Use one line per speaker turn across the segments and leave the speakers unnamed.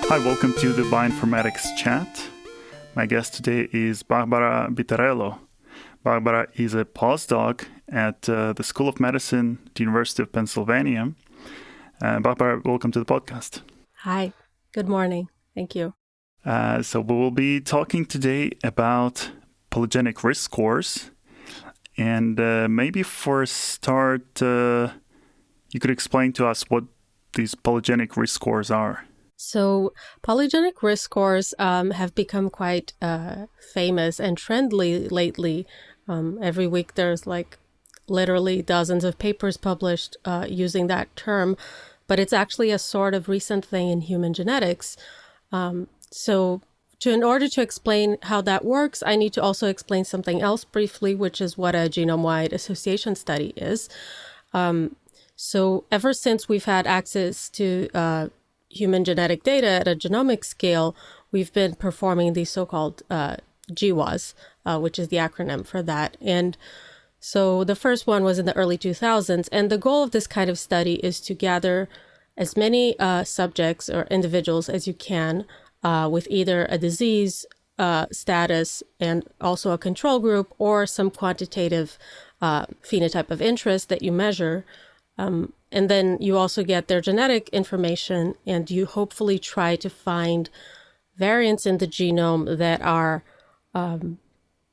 Hi, welcome to the Bioinformatics Chat. My guest today is Bárbara Bitarello. Bárbara is a postdoc at the School of Medicine at the University of Pennsylvania. Bárbara, welcome to the podcast.
Hi, good morning. Thank you.
So we will be talking today about polygenic risk scores. And maybe for a start, you could explain to us what these polygenic risk scores are.
So polygenic risk scores have become quite famous and trendy lately. Every week there's literally dozens of papers published using that term, but it's actually a sort of recent thing in human genetics. In order to explain how that works, I need to also explain something else briefly, which is what a genome-wide association study is. So ever since we've had access to human genetic data at a genomic scale, we've been performing the so-called GWAS, which is the acronym for that. And so the first one was in the early 2000s. And the goal of this kind of study is to gather as many subjects or individuals as you can with either a disease status and also a control group or some quantitative phenotype of interest that you measure. And then you also get their genetic information, and you hopefully try to find variants in the genome that are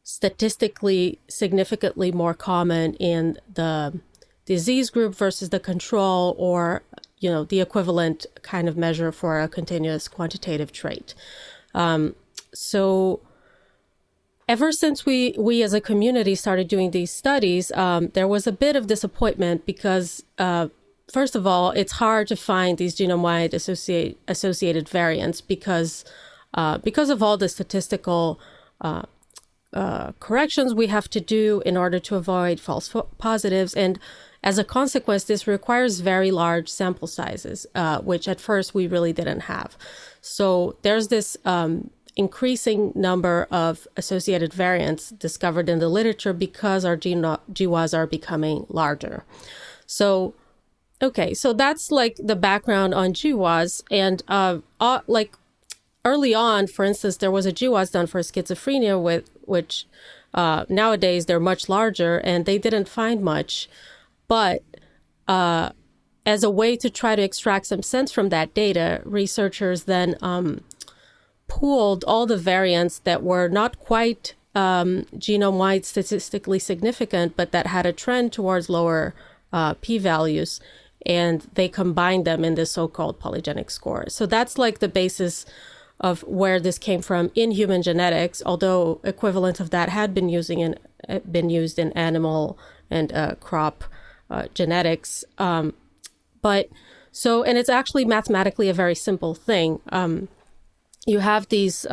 statistically significantly more common in the disease group versus the control, or the equivalent kind of measure for a continuous quantitative trait. So ever since we as a community started doing these studies, there was a bit of disappointment because first of all, it's hard to find these genome-wide associated variants because of all the statistical corrections we have to do in order to avoid false positives. And as a consequence, this requires very large sample sizes, which at first we really didn't have. So there's this increasing number of associated variants discovered in the literature because our GWAS are becoming larger. So that's the background on GWAS. And early on, for instance, there was a GWAS done for schizophrenia, which nowadays they're much larger, and they didn't find much. But as a way to try to extract some sense from that data, researchers then pooled all the variants that were not quite genome-wide statistically significant, but that had a trend towards lower p-values, and they combined them in this so-called polygenic score. So that's the basis of where this came from in human genetics, although equivalent of that had been used in animal and crop genetics. And it's actually mathematically a very simple thing. You have these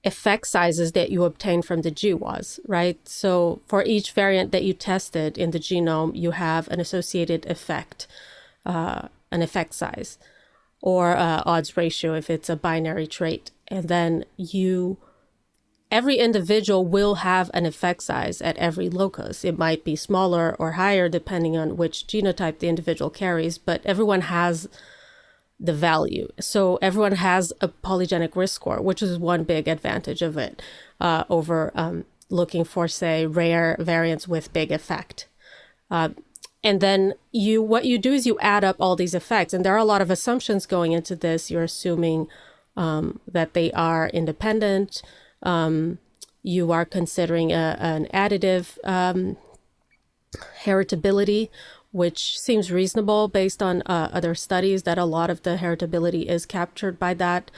effect sizes that you obtain from the GWAS, right? So for each variant that you tested in the genome, you have an associated effect, an effect size, or odds ratio if it's a binary trait. And then every individual will have an effect size at every locus. It might be smaller or higher depending on which genotype the individual carries, but everyone has the value. So everyone has a polygenic risk score, which is one big advantage of it over looking for, say, rare variants with big effect. And then what you do is you add up all these effects. And there are a lot of assumptions going into this. You're assuming that they are independent. You are considering an additive heritability, which seems reasonable based on other studies that a lot of the heritability is captured by that.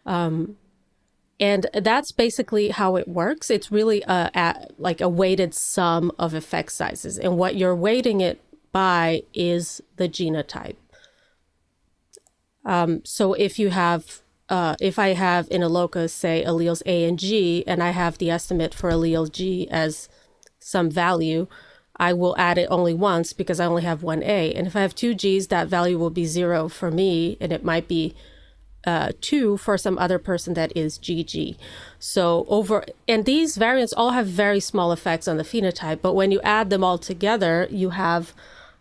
And that's basically how it works. It's really a weighted sum of effect sizes. And what you're weighting it by is the genotype. So if I have in a locus, say, alleles A and G, and I have the estimate for allele G as some value, I will add it only once because I only have one A. And if I have two Gs, that value will be 0 for me, and it might be 2 for some other person that is GG. And these variants all have very small effects on the phenotype, but when you add them all together, you have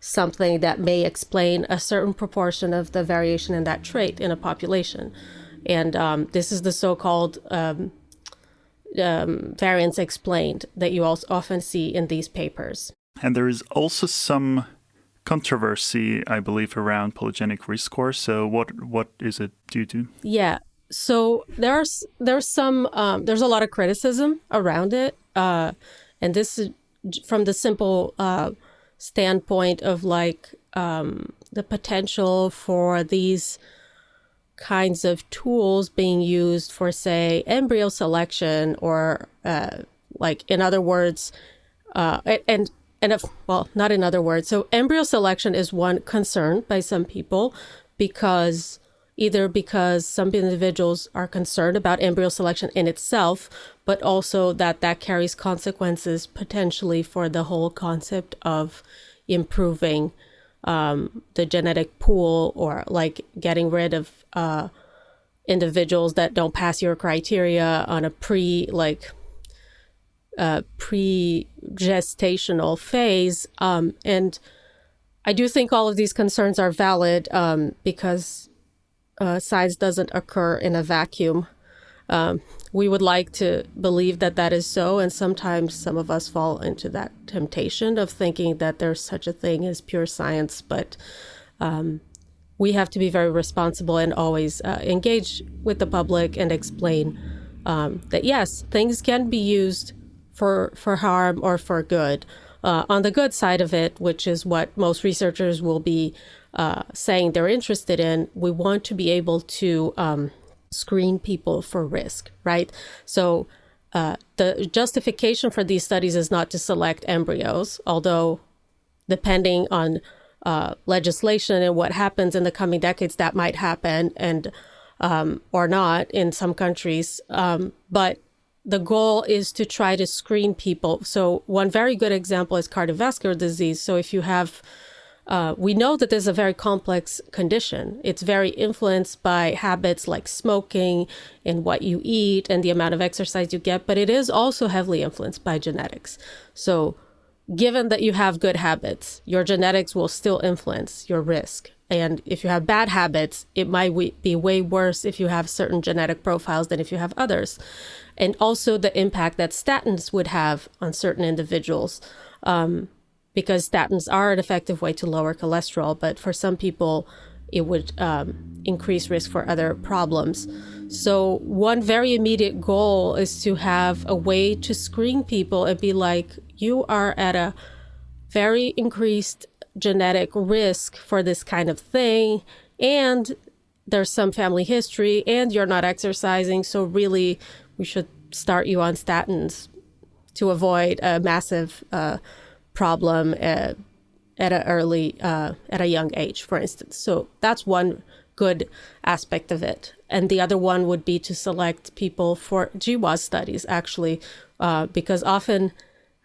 something that may explain a certain proportion of the variation in that trait in a population. And this is the so-called variance explained that you also often see in these papers.
And there is also some controversy, I believe, around polygenic risk score. So what is it due to?
Yeah. So there's a lot of criticism around it. And this is from the simple standpoint of the potential for these kinds of tools being used for, say, embryo selection, or in other words, not in other words. So embryo selection is one concern by some people because some individuals are concerned about embryo selection in itself, but also that carries consequences potentially for the whole concept of improving the genetic pool, or getting rid of individuals that don't pass your criteria on a pre-gestational phase. And I do think all of these concerns are valid because science doesn't occur in a vacuum. We would like to believe that is so, and sometimes some of us fall into that temptation of thinking that there's such a thing as pure science, but we have to be very responsible and always engage with the public and explain that yes, things can be used for harm or for good. On the good side of it, which is what most researchers will be saying they're interested in, we want to be able to screen people for risk, right? So the justification for these studies is not to select embryos, although depending on legislation and what happens in the coming decades, that might happen, and or not in some countries. But the goal is to try to screen people. So one very good example is cardiovascular disease. So if you have we know that this is a very complex condition. It's very influenced by habits like smoking and what you eat and the amount of exercise you get, but it is also heavily influenced by genetics. So given that you have good habits, your genetics will still influence your risk. And if you have bad habits, it might be way worse if you have certain genetic profiles than if you have others. And also the impact that statins would have on certain individuals. Because statins are an effective way to lower cholesterol, but for some people, it would increase risk for other problems. So one very immediate goal is to have a way to screen people and be like, you are at a very increased genetic risk for this kind of thing, and there's some family history, and you're not exercising, so really we should start you on statins to avoid a massive problem at a young age, for instance. So that's one good aspect of it. And the other one would be to select people for GWAS studies, actually, because often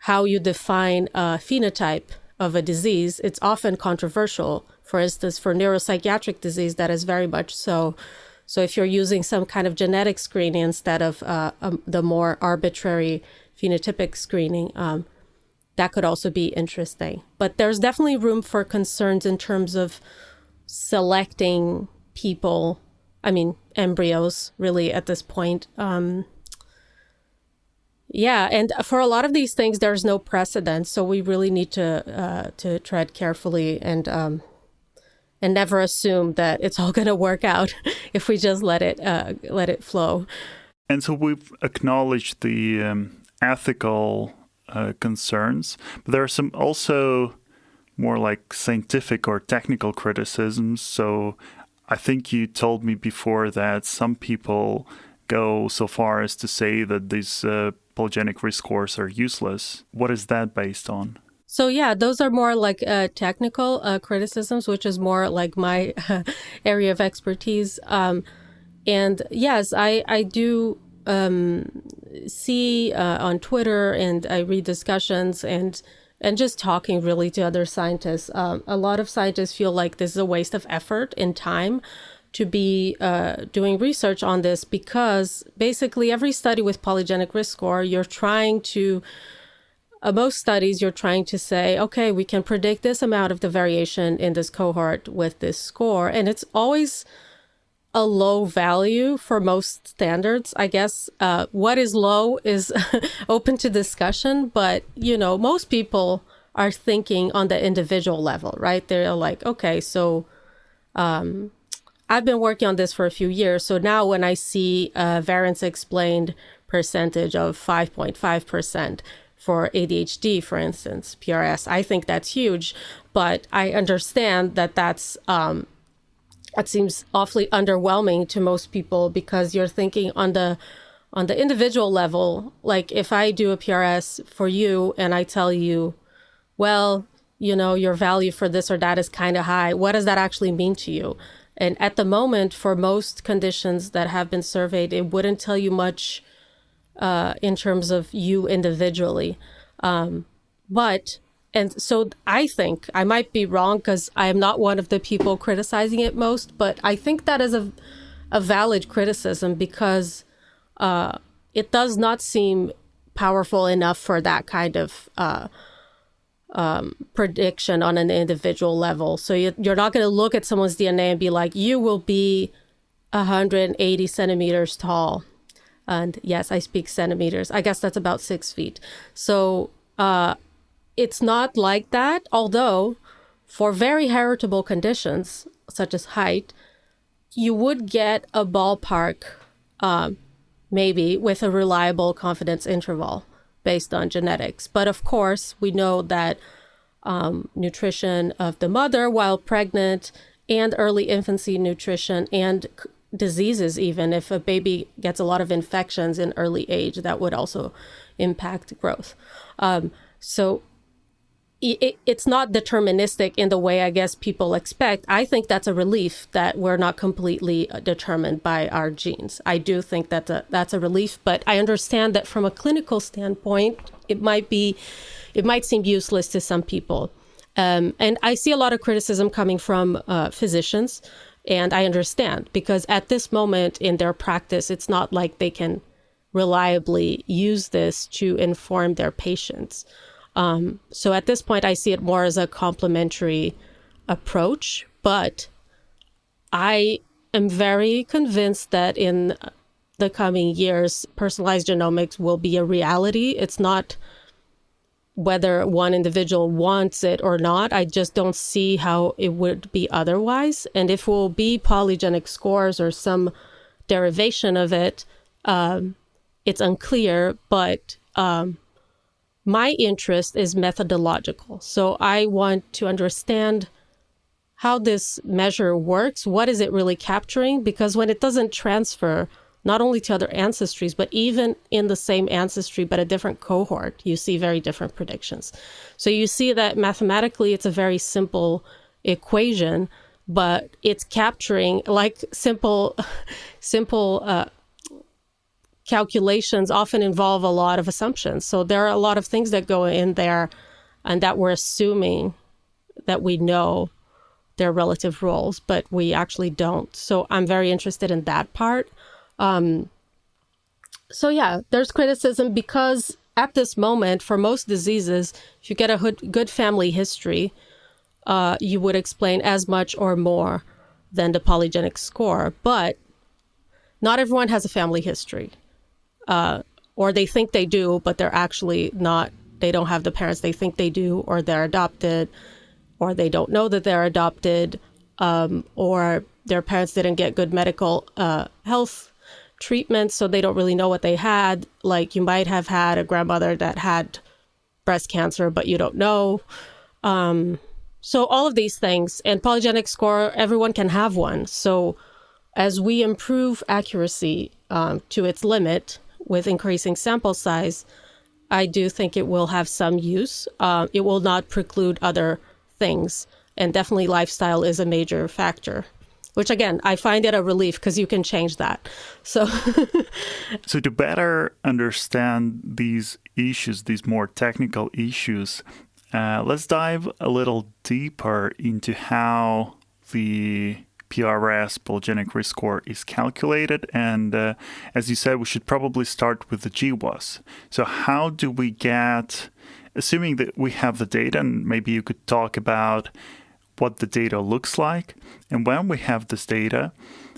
how you define a phenotype of a disease, it's often controversial. For instance, for neuropsychiatric disease, that is very much so. So if you're using some kind of genetic screening instead of the more arbitrary phenotypic screening, that could also be interesting. But there's definitely room for concerns in terms of selecting people, embryos, really, at this point. And for a lot of these things, there's no precedent, so we really need to tread carefully and never assume that it's all going to work out if we just let it flow.
And so we've acknowledged the ethical concerns, but there are some also more like scientific or technical criticisms. So I think you told me before that some people go so far as to say that these polygenic risk scores are useless. What is that based on?
So yeah, those are more like technical criticisms, which is more like my area of expertise. And yes, I do see on Twitter, and I read discussions and just talking really to other scientists. A lot of scientists feel like this is a waste of effort and time to be doing research on this, because basically every study with polygenic risk score, you're trying to most studies, you're trying to say, okay, we can predict this amount of the variation in this cohort with this score. And it's always a low value for most standards. I guess what is low is open to discussion, but, most people are thinking on the individual level, right? They're like, okay, so I've been working on this for a few years. So now when I see a variance explained percentage of 5.5%, for ADHD, for instance, PRS, I think that's huge, but I understand that that seems awfully underwhelming to most people because you're thinking on the individual level. Like if I do a PRS for you and I tell you, well, your value for this or that is kind of high, what does that actually mean to you? And at the moment, for most conditions that have been surveyed, it wouldn't tell you much in terms of you individually. And so I think I might be wrong because I am not one of the people criticizing it most, but I think that is a valid criticism because it does not seem powerful enough for that kind of prediction on an individual level. So you're not going to look at someone's DNA and be like, you will be 180 centimeters tall. And yes, I speak centimeters. I guess that's about 6 feet. So it's not like that. Although for very heritable conditions, such as height, you would get a ballpark, maybe with a reliable confidence interval based on genetics. But of course, we know that nutrition of the mother while pregnant and early infancy nutrition and diseases, even if a baby gets a lot of infections in early age, that would also impact growth. So it's not deterministic in the way I guess people expect. I think that's a relief that we're not completely determined by our genes. I do think that that's a relief, but I understand that from a clinical standpoint, it might seem useless to some people. And I see a lot of criticism coming from physicians. And I understand because at this moment in their practice, it's not like they can reliably use this to inform their patients. So at this point, I see it more as a complementary approach. But I am very convinced that in the coming years, personalized genomics will be a reality. It's not whether one individual wants it or not. I just don't see how it would be otherwise. And if it will be polygenic scores or some derivation of it, it's unclear. But my interest is methodological. So I want to understand how this measure works. What is it really capturing? Because when it doesn't transfer not only to other ancestries, but even in the same ancestry, but a different cohort, you see very different predictions. So you see that mathematically, it's a very simple equation, but it's capturing like simple calculations often involve a lot of assumptions. So there are a lot of things that go in there and that we're assuming that we know their relative roles, but we actually don't. So I'm very interested in that part. So yeah, there's criticism because at this moment, for most diseases, if you get a good family history, you would explain as much or more than the polygenic score. But not everyone has a family history, or they think they do, but they're actually not. They don't have the parents they think they do, or they're adopted, or they don't know that they're adopted, or their parents didn't get good medical health treatment, so they don't really know what they had. Like you might have had a grandmother that had breast cancer, but you don't know. So all of these things, and polygenic score, everyone can have one. So as we improve accuracy to its limit with increasing sample size, I do think it will have some use. It will not preclude other things. And definitely lifestyle is a major factor, which again, I find it a relief because you can change that. So
to better understand these issues, these more technical issues, let's dive a little deeper into how the PRS, polygenic risk score, is calculated. And as you said, we should probably start with the GWAS. So how do we get assuming that we have the data, and maybe you could talk about what the data looks like, and when we have this data,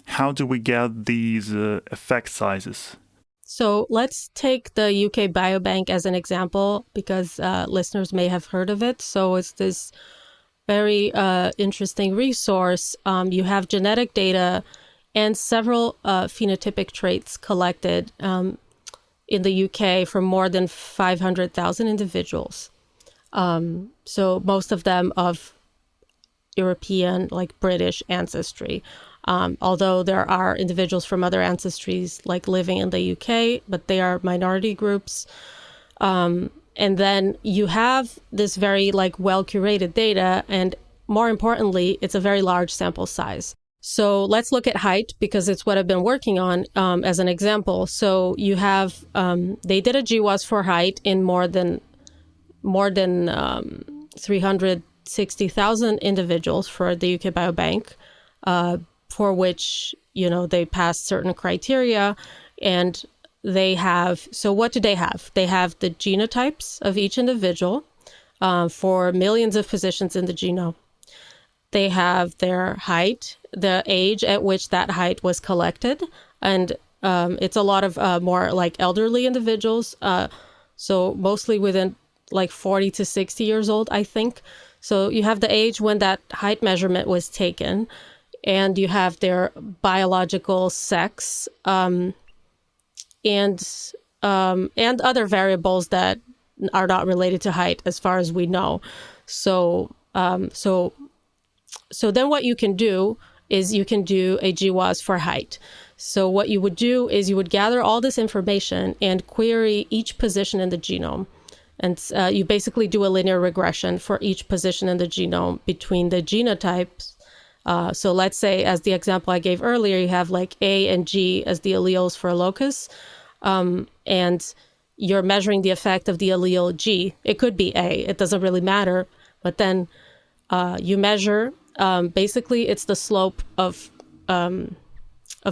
how do we get these effect sizes?
So let's take the UK Biobank as an example, because listeners may have heard of it. So it's this very interesting resource. You have genetic data and several phenotypic traits collected in the UK from more than 500,000 individuals. So most of them of European, like British ancestry. Although there are individuals from other ancestries like living in the UK, but they are minority groups. And then you have this very like well-curated data, and more importantly, it's a very large sample size. So let's look at height, because it's what I've been working on as an example. So you have, they did a GWAS for height in more than 360,000 individuals for the UK Biobank, for which, they passed certain criteria, and they have, so what do they have? They have the genotypes of each individual for millions of positions in the genome. They have their height, the age at which that height was collected, and it's a lot of more like elderly individuals, so mostly within like 40 to 60 years old, I think. So you have the age when that height measurement was taken, and you have their biological sex, and other variables that are not related to height, as far as we know. So then what you can do is you can do a GWAS for height. So what you would do is you would gather all this information and query each position in the genome. And you basically do a linear regression for each position in the genome between the genotypes. So let's say, as the example I gave earlier, you have like A and G as the alleles for a locus, and you're measuring the effect of the allele G. It could be A, it doesn't really matter. But then you measure, basically it's the slope of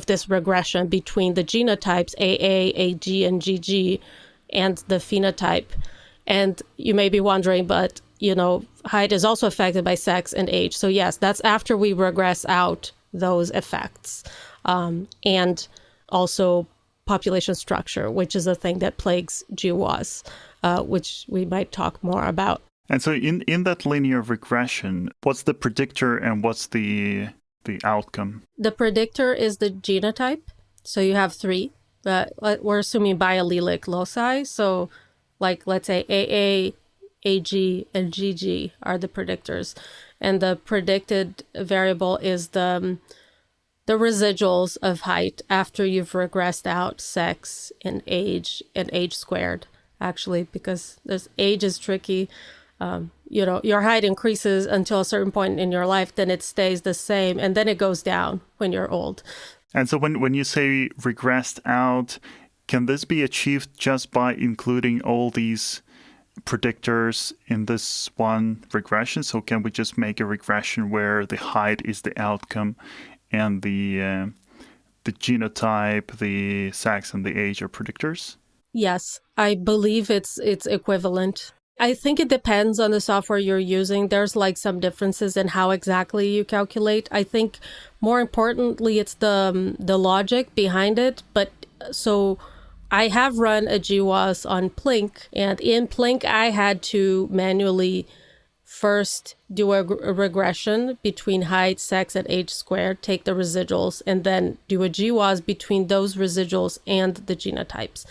this regression between the genotypes AA, AG, and GG, and the phenotype. And you may be wondering, but height is also affected by sex and age. So yes, that's after we regress out those effects. And also population structure, which is a thing that plagues GWAS, which we might talk more about.
And so in that linear regression, what's the predictor and what's the outcome?
The predictor is the genotype. So you have three. We're assuming biallelic loci. So like, let's say AA, AG, and GG are the predictors. And the predicted variable is the residuals of height after you've regressed out sex and age squared, actually, because this age is tricky. Your height increases until a certain point in your life, then it stays the same, and then it goes down when you're old.
And so when you say regressed out, can this be achieved just by including all these predictors in this one regression? So can we just make a regression where the height is the outcome and the genotype, the sex, and the age are predictors?
Yes, I believe it's equivalent. I think it depends on the software you're using. There's like some differences in how exactly you calculate. I think more importantly, it's the logic behind it. But so I have run a GWAS on Plink, and in Plink, I had to manually first do a regression between height, sex, and age squared, take the residuals, and then do a GWAS between those residuals and the genotypes.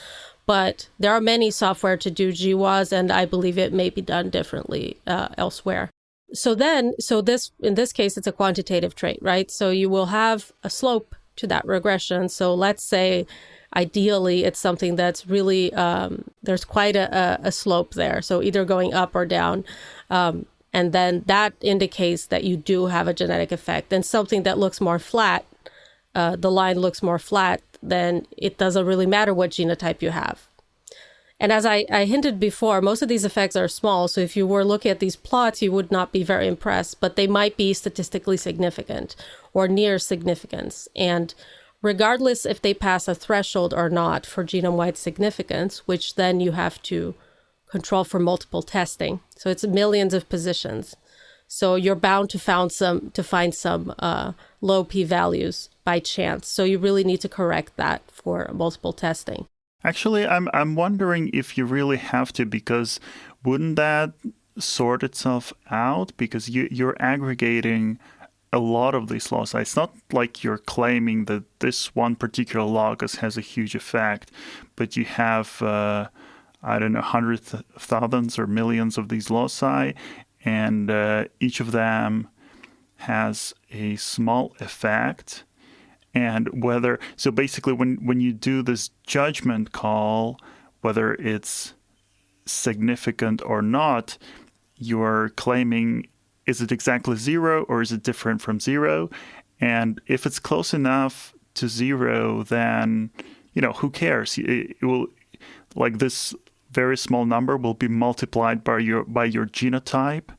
But there are many software to do GWAS, and I believe it may be done differently elsewhere. So in this case, it's a quantitative trait, right? So you will have a slope to that regression. So let's say, ideally, it's something that's really, there's quite a slope there. So either going up or down. And then that indicates that you do have a genetic effect. And something that looks more flat, the line looks more flat, then it doesn't really matter what genotype you have. And as I hinted before, most of these effects are small. So if you were looking at these plots, you would not be very impressed, but they might be statistically significant or near significance. And regardless if they pass a threshold or not for genome-wide significance, which then you have to control for multiple testing. So it's millions of positions. So you're bound to find some low p-values by chance. So you really need to correct that for multiple testing.
Actually, I'm wondering if you really have to, because wouldn't that sort itself out? Because you're aggregating a lot of these loci. It's not like you're claiming that this one particular locus has a huge effect, but you have, I don't know, hundreds of thousands or millions of these loci, and each of them has a small effect. And so basically when you do this judgment call, whether it's significant or not, you're claiming, is it exactly zero or is it different from zero? And if it's close enough to zero, then, who cares? It will, like, this very small number will be multiplied by your genotype.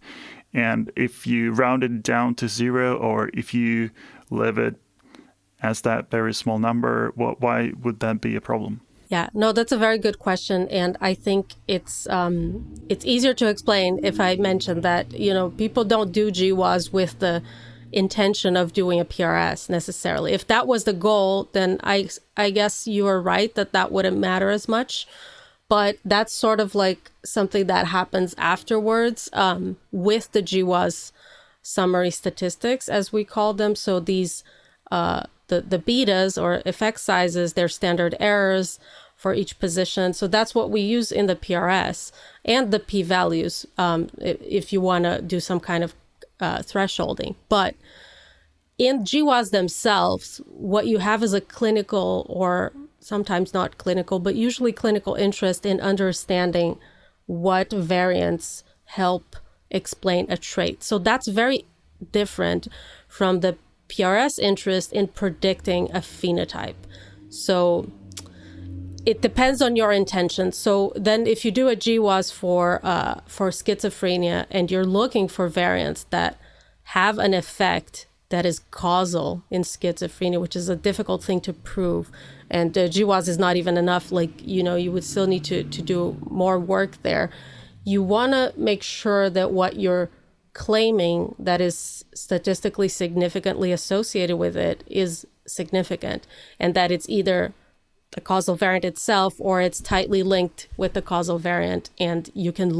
And if you round it down to zero, or if you leave it as that very small number, why would that be a problem?
Yeah, no, that's a very good question. And I think it's easier to explain if I mention that, people don't do GWAS with the intention of doing a PRS necessarily. If that was the goal, then I guess you are right that wouldn't matter as much. But that's sort of like something that happens afterwards with the GWAS summary statistics, as we call them. So these the betas or effect sizes, their standard errors for each position. So that's what we use in the PRS, and the p-values if you want to do some kind of thresholding. But in GWAS themselves, what you have is a clinical, or sometimes not clinical, but usually clinical interest in understanding what variants help explain a trait. So that's very different from the PRS interest in predicting a phenotype. So it depends on your intention. So then if you do a GWAS for schizophrenia and you're looking for variants that have an effect that is causal in schizophrenia, which is a difficult thing to prove, and GWAS is not even enough, you would still need to do more work there. You want to make sure that what you're claiming that is statistically significantly associated with it is significant, and that it's either the causal variant itself or it's tightly linked with the causal variant, and you can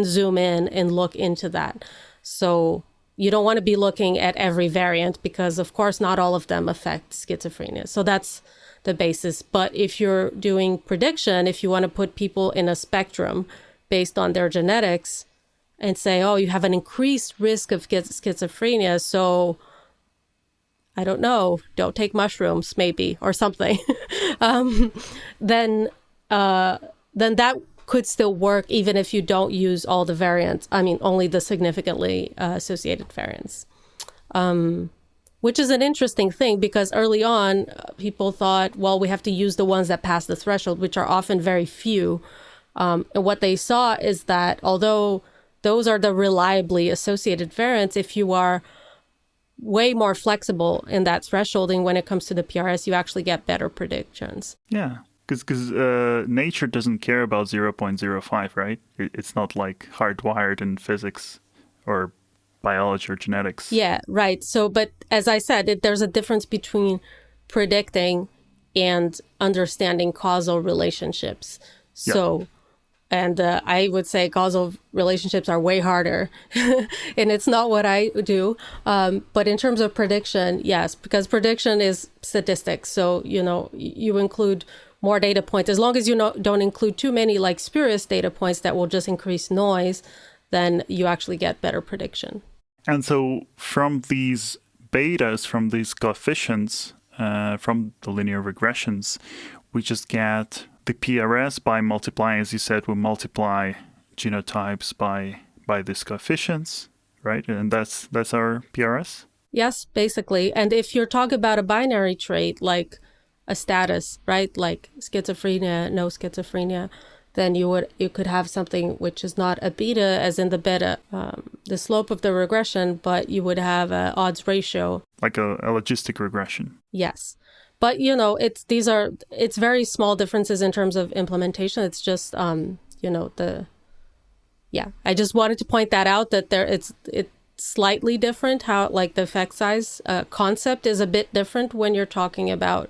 zoom in and look into that. So you don't want to be looking at every variant, because of course not all of them affect schizophrenia. So that's the basis. But if you're doing prediction, if you want to put people in a spectrum based on their genetics and say, oh, you have an increased risk of schizophrenia, so I don't know, don't take mushrooms maybe, or something, then that could still work even if you don't use all the variants. I mean, only the significantly associated variants, which is an interesting thing, because early on people thought, well, we have to use the ones that pass the threshold, which are often very few. And what they saw is that although those are the reliably associated variants, if you are way more flexible in that thresholding when it comes to the PRS, you actually get better predictions.
Yeah, because nature doesn't care about 0.05, right? It's not like hardwired in physics or biology or genetics.
Yeah, right. So, but as I said, there's a difference between predicting and understanding causal relationships. So, and I would say causal relationships are way harder, and it's not what I do. But in terms of prediction, yes, because prediction is statistics. So, you include more data points. As long as you don't include too many like spurious data points that will just increase noise, then you actually get better prediction.
And so from these betas, from these coefficients, from the linear regressions, we just get the PRS by multiplying, as you said, we multiply genotypes by these coefficients, right? And that's our PRS?
Yes, basically. And if you're talking about a binary trait like a status, right, like schizophrenia, no schizophrenia, then you could have something which is not a beta, as in the beta, the slope of the regression, but you would have an odds ratio.
Like a logistic regression.
Yes. But, it's very small differences in terms of implementation. It's just I just wanted to point that out, that it's slightly different, how like the effect size concept is a bit different when you're talking about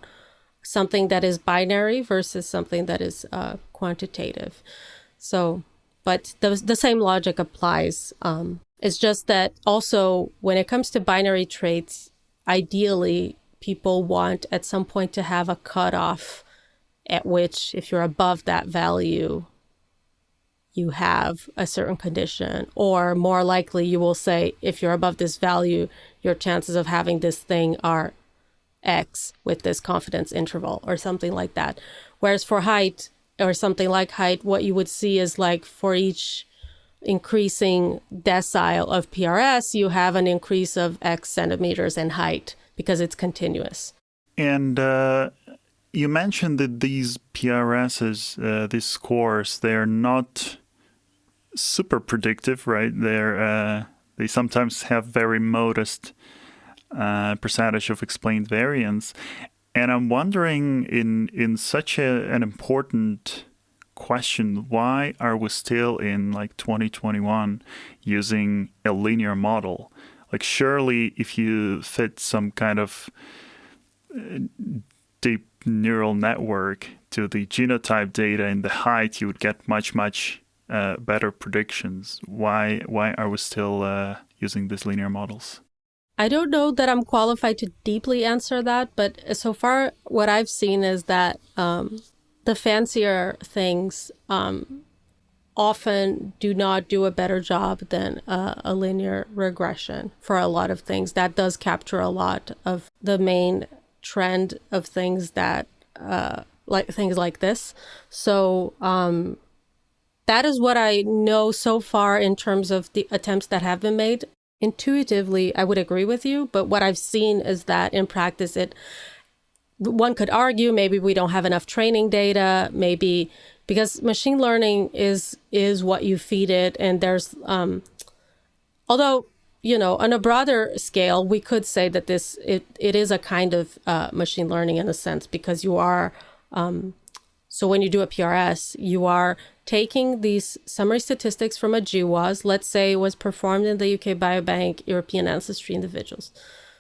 something that is binary versus something that is quantitative. So, but the same logic applies. It's just that also when it comes to binary traits, ideally people want at some point to have a cutoff at which, if you're above that value, you have a certain condition, or more likely you will say, if you're above this value, your chances of having this thing are X with this confidence interval or something like that. Whereas for height or something like height, what you would see is like for each increasing decile of PRS, you have an increase of X centimeters in height because it's continuous.
And you mentioned that these PRSs, these scores, they're not super predictive, right? They sometimes have very modest percentage of explained variance. And I'm wondering, in such an important question, why are we still in like 2021 using a linear model? Like, surely if you fit some kind of deep neural network to the genotype data in the height, you would get much better predictions. Why are we still using these linear models?
I don't know that I'm qualified to deeply answer that, but so far what I've seen is that the fancier things often do not do a better job than a linear regression for a lot of things. That does capture a lot of the main trend of things that like things like this. So that is what I know so far in terms of the attempts that have been made. Intuitively, I would agree with you, but what I've seen is that in practice, one could argue maybe we don't have enough training data, maybe because machine learning is what you feed it, and there's although on a broader scale, we could say that it is a kind of machine learning in a sense, because you are so when you do a PRS, you are taking these summary statistics from a GWAS, let's say it was performed in the UK Biobank European ancestry individuals.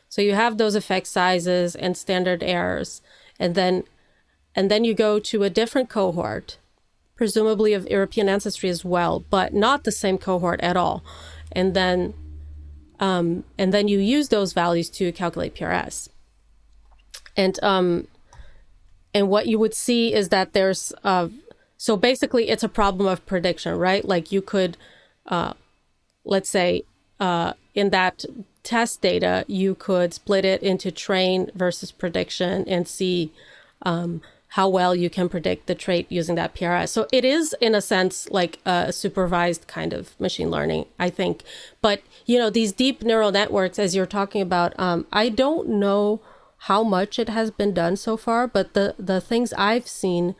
So you have those effect sizes and standard errors, and then you go to a different cohort, presumably of European ancestry as well, but not the same cohort at all. And then you use those values to calculate PRS. And what you would see is that there's so basically it's a problem of prediction, right? Like you could, let's say in that test data, you could split it into train versus prediction and see how well you can predict the trait using that PRS. So it is, in a sense, like a supervised kind of machine learning, I think. But, these deep neural networks, as you're talking about, I don't know how much it has been done so far, but the things I've seen,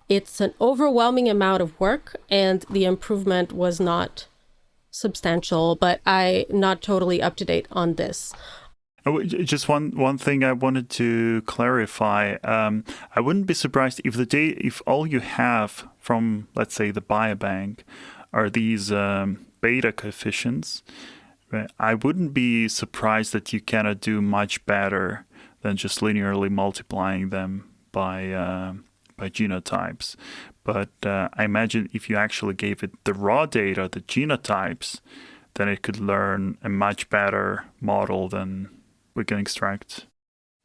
it's an overwhelming amount of work, and the improvement was not substantial, but I'm not totally up to date on this.
Just one thing I wanted to clarify. I wouldn't be surprised if all you have from, let's say, the biobank are these beta coefficients. Right? I wouldn't be surprised that you cannot do much better than just linearly multiplying them by genotypes. But I imagine if you actually gave it the raw data, the genotypes, then it could learn a much better model than we can extract.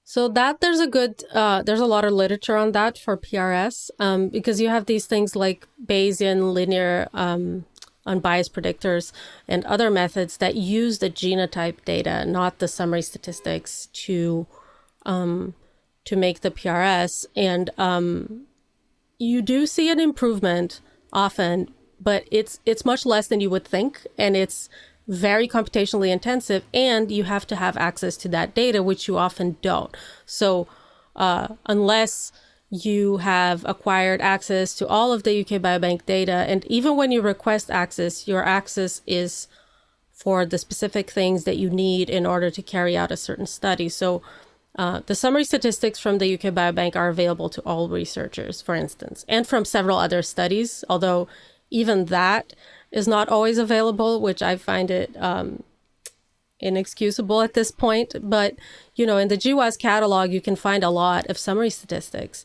So that there's a lot of literature on that for PRS, because you have these things like Bayesian linear unbiased predictors and other methods that use the genotype data, not the summary statistics, to make the PRS. And you do see an improvement often, but it's much less than you would think, and it's very computationally intensive, and you have to have access to that data, which you often don't. So unless you have acquired access to all of the UK Biobank data, and even when you request access, your access is for the specific things that you need in order to carry out a certain study. So the summary statistics from the UK Biobank are available to all researchers, for instance, and from several other studies, although even that is not always available, which I find it inexcusable at this point. But, in the GWAS catalog, you can find a lot of summary statistics,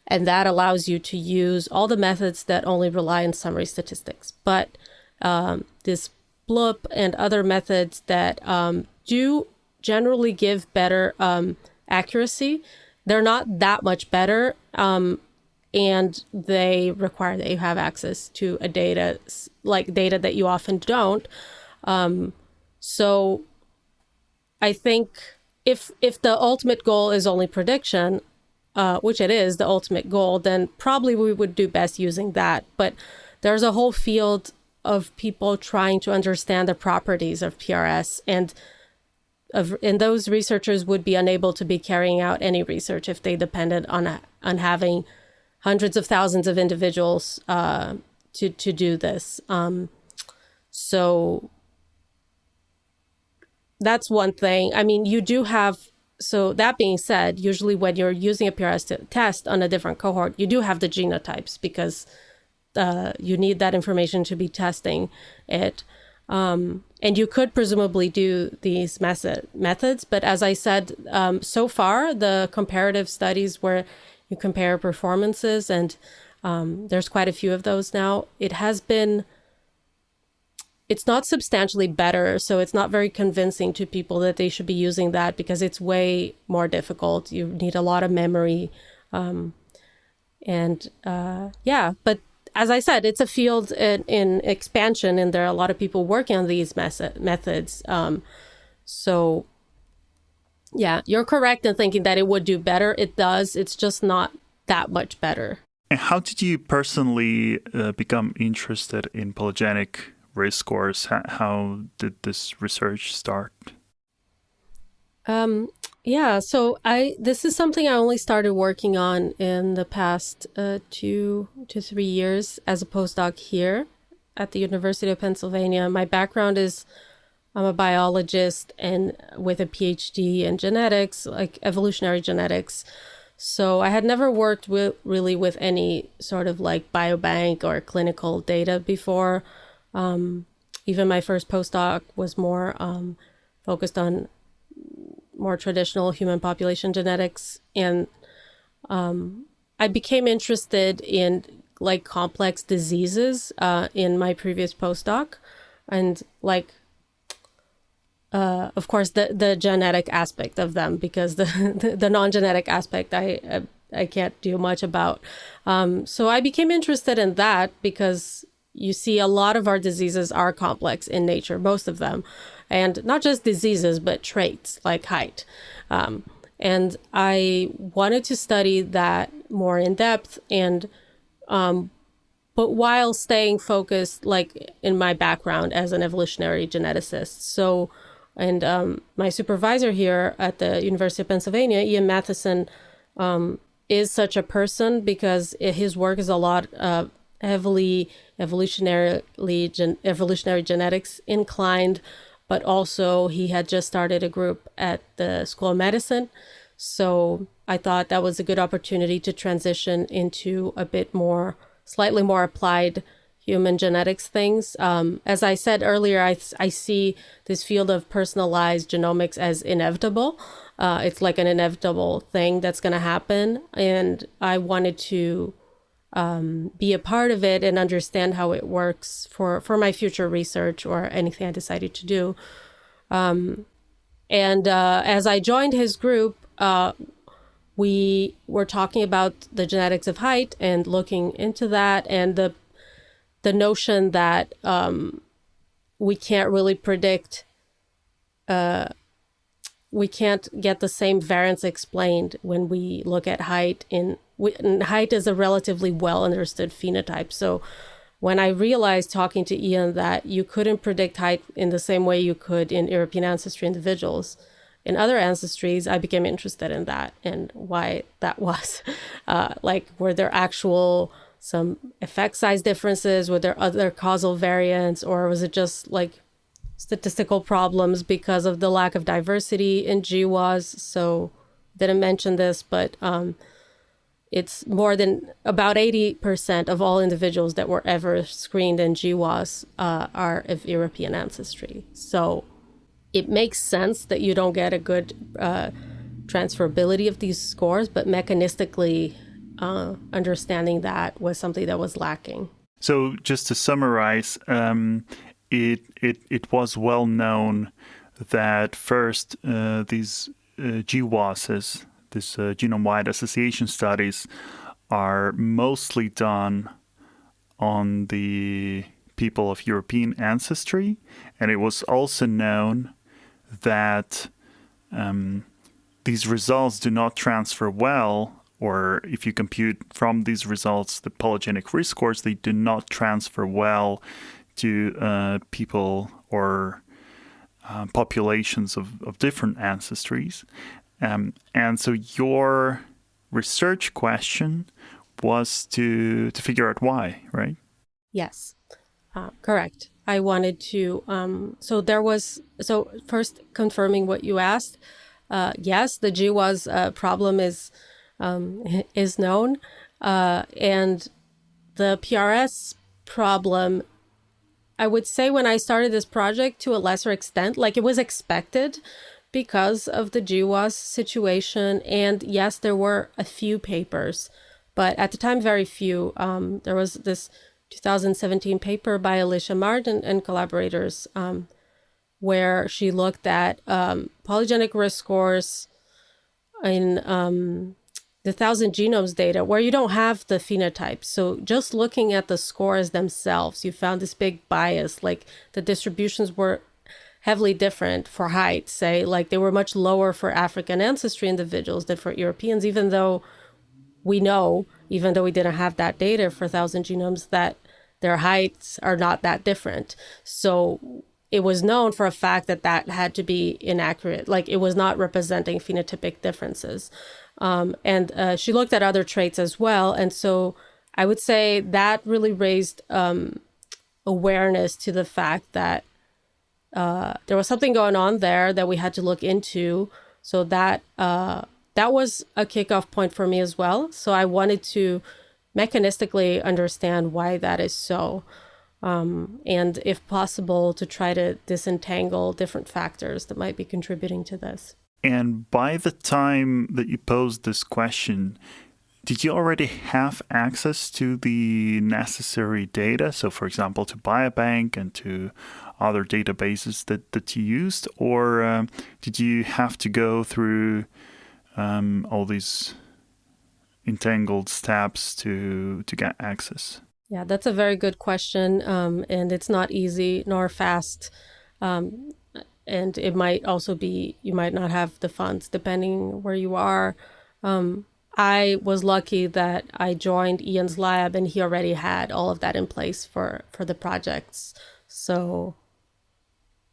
and that allows you to use all the methods that only rely on summary statistics. But this BLUP and other methods that do generally give better accuracy, they're not that much better, and they require that you have access to a data that you often don't. So I think if the ultimate goal is only prediction, which it is the ultimate goal, then probably we would do best using that. But there's a whole field of people trying to understand the properties of PRS, and those researchers would be unable to be carrying out any research if they depended on having hundreds of thousands of individuals to do this. So that's one thing. I mean, you do have, so that being said, usually when you're using a PRS test on a different cohort, you do have the genotypes because you need that information to be testing it. And you could presumably do these methods, but as I said, so far, the comparative studies where you compare performances, and there's quite a few of those now, it's not substantially better, so it's not very convincing to people that they should be using that because it's way more difficult. You need a lot of memory. But as I said, it's a field in expansion, and there are a lot of people working on these methods. So yeah, you're correct in thinking that it would do better. It does. It's just not that much better.
And how did you personally become interested in polygenic race scores? How did this research start?
So this is something I only started working on in the past 2 to 3 years as a postdoc here at the University of Pennsylvania. My background is I'm a biologist and with a PhD in genetics, like evolutionary genetics. So I had never worked really with any sort of like biobank or clinical data before. Even my first postdoc was more focused on more traditional human population genetics. And I became interested in like complex diseases in my previous postdoc. And of course, the genetic aspect of them, because the non-genetic aspect I can't do much about. So I became interested in that because you see a lot of our diseases are complex in nature, most of them. And not just diseases, but traits like height. And I wanted to study that more in depth, and but while staying focused, like in my background as an evolutionary geneticist. So, and my supervisor here at the University of Pennsylvania, Ian Matheson, is such a person because his work is a lot heavily evolutionary genetics inclined, but also he had just started a group at the School of Medicine. So I thought that was a good opportunity to transition into a bit more, slightly more applied human genetics things. As I said earlier, I see this field of personalized genomics as inevitable. It's like an inevitable thing that's going to happen. And I wanted to be a part of it and understand how it works for my future research or anything I decided to do. As I joined his group, we were talking about the genetics of height and looking into that, and the notion that we can't really predict, we can't get the same variance explained when we look at height. And height is a relatively well understood phenotype. So when I realized talking to Ian that you couldn't predict height in the same way you could in European ancestry individuals, in other ancestries, I became interested in that and why that was. Were there some effect size differences? Were there other causal variants, or was it just like statistical problems because of the lack of diversity in GWAS? So didn't mention this, but it's more than about 80% of all individuals that were ever screened in GWAS are of European ancestry. So it makes sense that you don't get a good transferability of these scores, but mechanistically understanding that was something that was lacking.
So just to summarize, it was well known that first these GWASs, this genome-wide association studies, are mostly done on the people of European ancestry, and it was also known that these results do not transfer well, or if you compute from these results the polygenic risk scores, they do not transfer well to people or populations of different ancestries. And so your research question was to figure out why, right?
Yes, correct. I wanted to, so first confirming what you asked, yes, the GWAS problem is known, and the PRS problem, I would say when I started this project to a lesser extent, like it was expected because of the GWAS situation. And yes, there were a few papers, but at the time, very few. There was this 2017 paper by Alicia Martin and collaborators where she looked at polygenic risk scores in the 1,000 genomes data where you don't have the phenotype. So just looking at the scores themselves, you found this big bias, like the distributions were heavily different for height, say, like they were much lower for African ancestry individuals than for Europeans, even though we know, even though we didn't have that data for 1,000 genomes, that their heights are not that different. So it was known for a fact that that had to be inaccurate, like it was not representing phenotypic differences. And she looked at other traits as well. And so I would say that really raised awareness to the fact that there was something going on there that we had to look into. So that was a kickoff point for me as well. So I wanted to mechanistically understand why that is so. And if possible, to try to disentangle different factors that might be contributing to this.
And by the time that you posed this question, did you already have access to the necessary data? So, for example, to Biobank and to other databases that you used? Or did you have to go through all these entangled steps to get access?
Yeah, that's a very good question. And it's not easy nor fast. And it might also be, you might not have the funds depending where you are. I was lucky that I joined Ian's lab and he already had all of that in place for the projects. So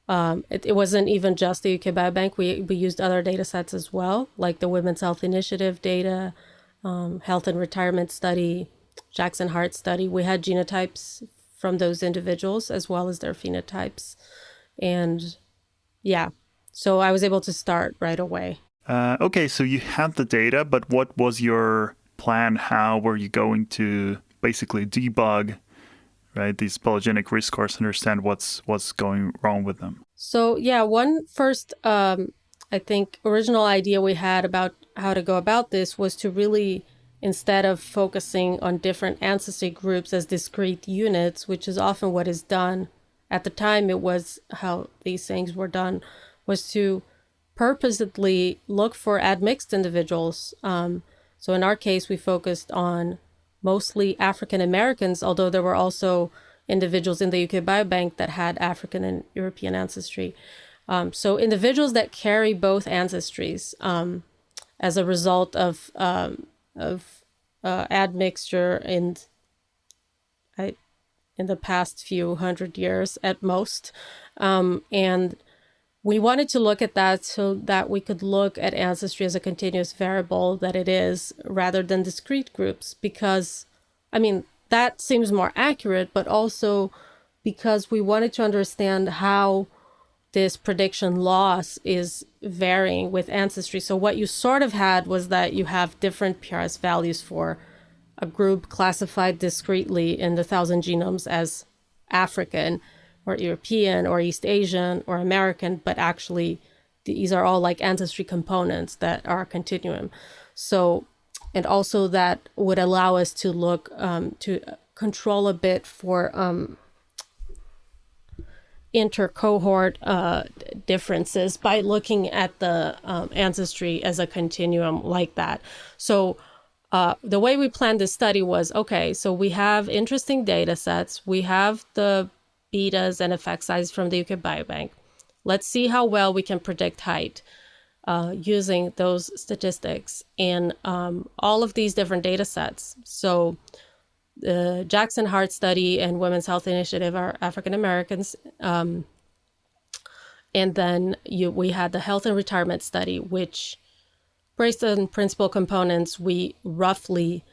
it wasn't even just the UK Biobank. We used other data sets as well, like the Women's Health Initiative data, Health and Retirement Study, Jackson Heart Study. We had genotypes from those individuals as well as their phenotypes. And yeah, so I was able to start right away.
Okay, so you had the data, but what was your plan? How were you going to basically debug, right, these polygenic risk scores, understand what's going wrong with them?
So yeah, one first, I think, original idea we had about how to go about this was to really, instead of focusing on different ancestry groups as discrete units, which is often what is done, at the time it was how these things were done, was to purposely look for admixed individuals. So in our case, we focused on mostly African Americans, although there were also individuals in the UK Biobank that had African and European ancestry. So individuals that carry both ancestries as a result of admixture in the past few hundred years at most. And we wanted to look at that so that we could look at ancestry as a continuous variable that it is, rather than discrete groups, because, I mean, that seems more accurate, but also because we wanted to understand how this prediction loss is varying with ancestry. So what you sort of had was that you have different PRS values for a group classified discretely in the 1,000 genomes as African or European or East Asian or American, but actually these are all like ancestry components that are a continuum. So, and also that would allow us to look to control a bit for inter-cohort differences by looking at the ancestry as a continuum like that. So the way we planned this study was, okay, so we have interesting data sets. We have the betas and effect size from the UK Biobank. Let's see how well we can predict height using those statistics in all of these different data sets. So the Jackson Heart Study and Women's Health Initiative are African Americans. And then we had the Health and Retirement Study, which based on principal components, we roughly,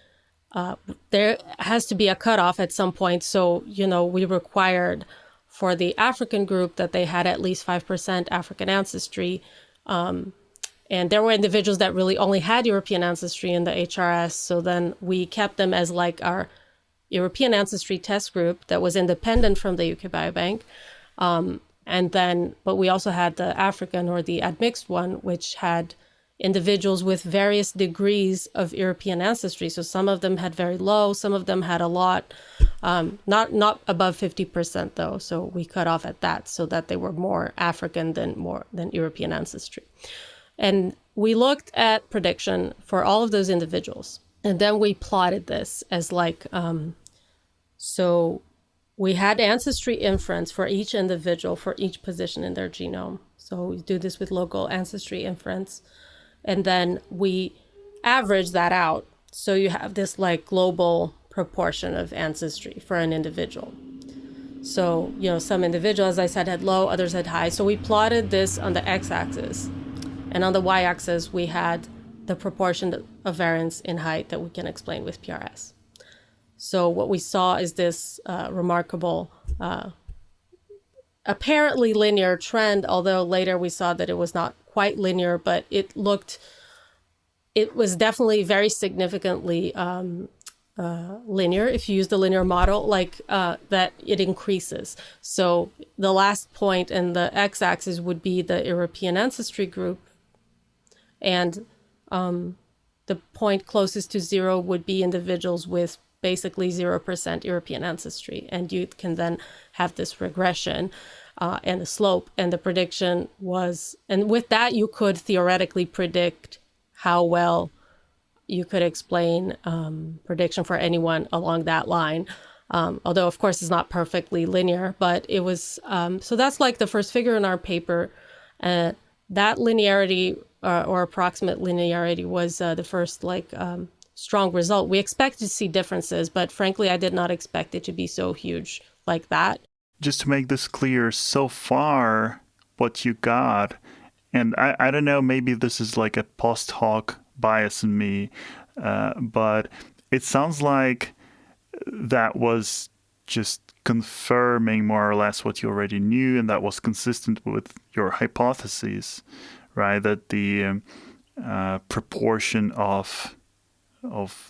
there has to be a cutoff at some point. So, we required for the African group that they had at least 5% African ancestry. And there were individuals that really only had European ancestry in the HRS. So then we kept them as like our European ancestry test group that was independent from the UK Biobank. But we also had the African or the admixed one, which had individuals with various degrees of European ancestry. So some of them had very low, some of them had a lot, not above 50% though. So we cut off at that so that they were more African than European ancestry. And we looked at prediction for all of those individuals. And then we plotted this as like, so we had ancestry inference for each individual for each position in their genome. So we do this with local ancestry inference. And then we average that out. So you have this like global proportion of ancestry for an individual. So, some individuals, as I said, had low, others had high. So we plotted this on the x-axis. And on the y-axis, we had the proportion of variance in height that we can explain with PRS. So what we saw is this remarkable, apparently linear trend, although later we saw that it was not quite linear, but it was definitely very significantly linear. If you use the linear model, that it increases. So the last point in the x-axis would be the European ancestry group, and the point closest to zero would be individuals with basically 0% European ancestry. And you can then have this regression and the slope, and the prediction was, and with that, you could theoretically predict how well you could explain prediction for anyone along that line. Although, of course, it's not perfectly linear, but it was, so that's like the first figure in our paper. That linearity or approximate linearity was the first strong result. We expected to see differences, but frankly, I did not expect it to be so huge like that.
Just to make this clear, so far, what you got, and I don't know, maybe this is like a post hoc bias in me, but it sounds like that was just confirming more or less what you already knew, and that was consistent with your hypotheses, right? That the proportion of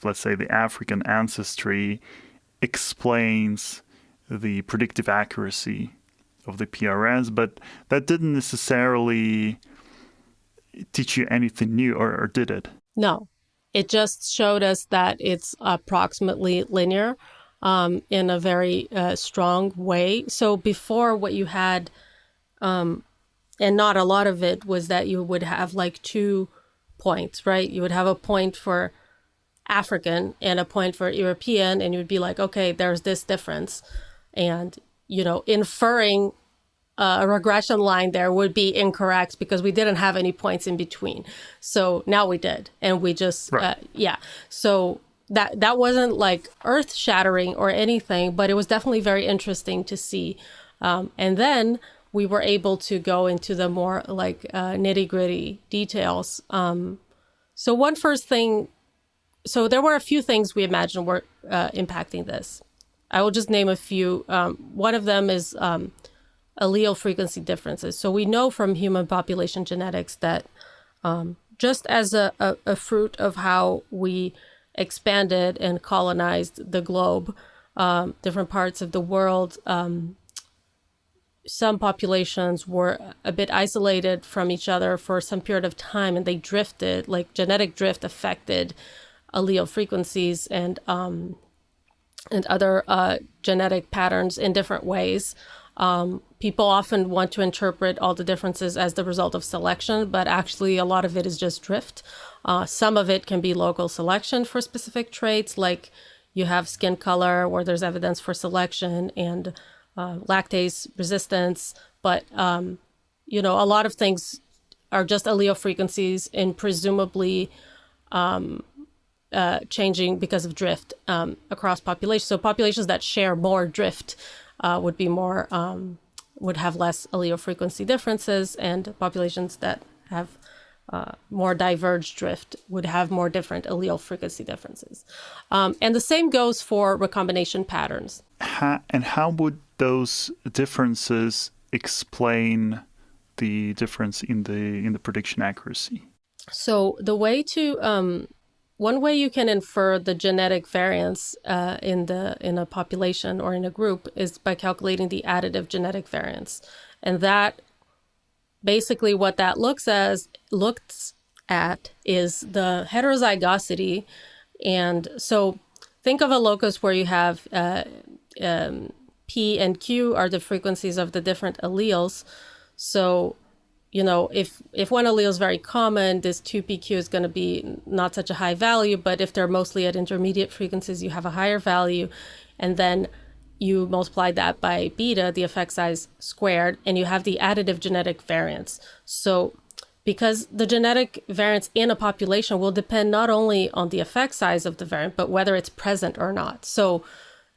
let's say the African ancestry explains the predictive accuracy of the PRS, but that didn't necessarily teach you anything new, or did it?
No, it just showed us that it's approximately linear in a very strong way. So before, what you had, and not a lot of it, was that you would have like 2 points, right? You would have a point for African and a point for European, and you would be like, okay, there's this difference. And, inferring a regression line there would be incorrect because we didn't have any points in between. So now we did. And we just,
right.
So that wasn't like earth shattering or anything, but it was definitely very interesting to see. And then we were able to go into the more nitty gritty details. So one first thing, so there were a few things we imagined were impacting this. I will just name a few. One of them is allele frequency differences. So we know from human population genetics that just as a fruit of how we expanded and colonized the globe, different parts of the world, some populations were a bit isolated from each other for some period of time, and they drifted, like genetic drift affected allele frequencies and other genetic patterns in different ways. People often want to interpret all the differences as the result of selection, but actually a lot of it is just drift. Some of it can be local selection for specific traits, like you have skin color where there's evidence for selection and lactase resistance. But, a lot of things are just allele frequencies and presumably changing because of drift across populations. So populations that share more drift would have less allele frequency differences, and populations that have more diverged drift would have more different allele frequency differences. And the same goes for recombination patterns.
How would those differences explain the difference in the prediction accuracy?
So the way to one way you can infer the genetic variance in a population or in a group is by calculating the additive genetic variance, and that basically what that looks at is the heterozygosity. And so think of a locus where you have P and Q are the frequencies of the different alleles. So if one allele is very common, this 2PQ is going to be not such a high value, but if they're mostly at intermediate frequencies, you have a higher value. And then you multiply that by beta, the effect size squared, and you have the additive genetic variance. So because the genetic variance in a population will depend not only on the effect size of the variant, but whether it's present or not. So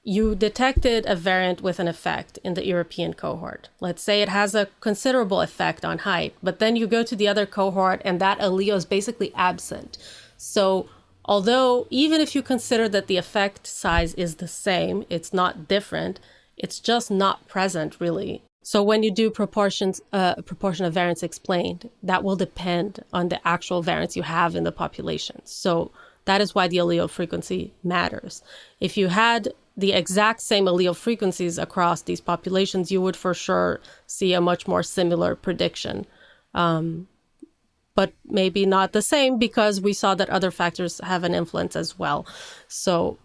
you detected a variant with an effect in the European cohort. Let's say it has a considerable effect on height, but then you go to the other cohort and that allele is basically absent. So although even if you consider that the effect size is the same, it's not different, it's just not present really. So when you do proportion of variance explained, that will depend on the actual variance you have in the population. So that is why the allele frequency matters. If you had the exact same allele frequencies across these populations, you would for sure see a much more similar prediction. But maybe not the same because we saw that other factors have an influence as well. So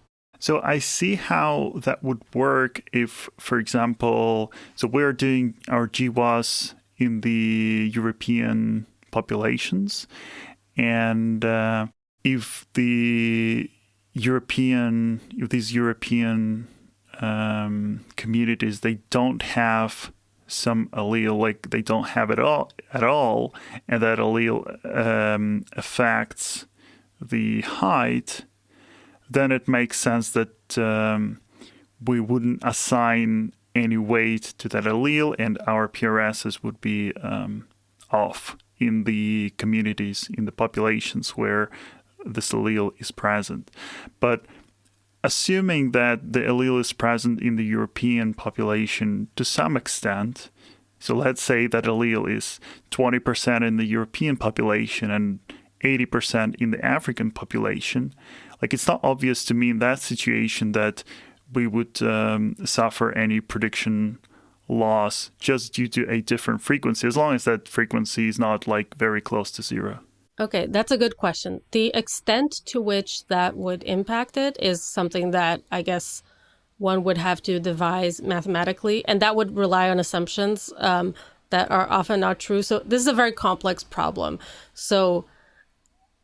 I see how that would work if, for example, so we're doing our GWAS in the European populations, and if these European communities, they don't have some allele, like they don't have it at all, and that allele affects the height, then it makes sense that we wouldn't assign any weight to that allele, and our PRSs would be off in the communities, in the populations where this allele is present. But assuming that the allele is present in the European population to some extent, so let's say that allele is 20% in the European population and 80% in the African population, like it's not obvious to me in that situation that we would suffer any prediction loss just due to a different frequency, as long as that frequency is not like very close to zero.
Okay, that's a good question. The extent to which that would impact it is something that I guess one would have to devise mathematically, and that would rely on assumptions that are often not true. So this is a very complex problem. So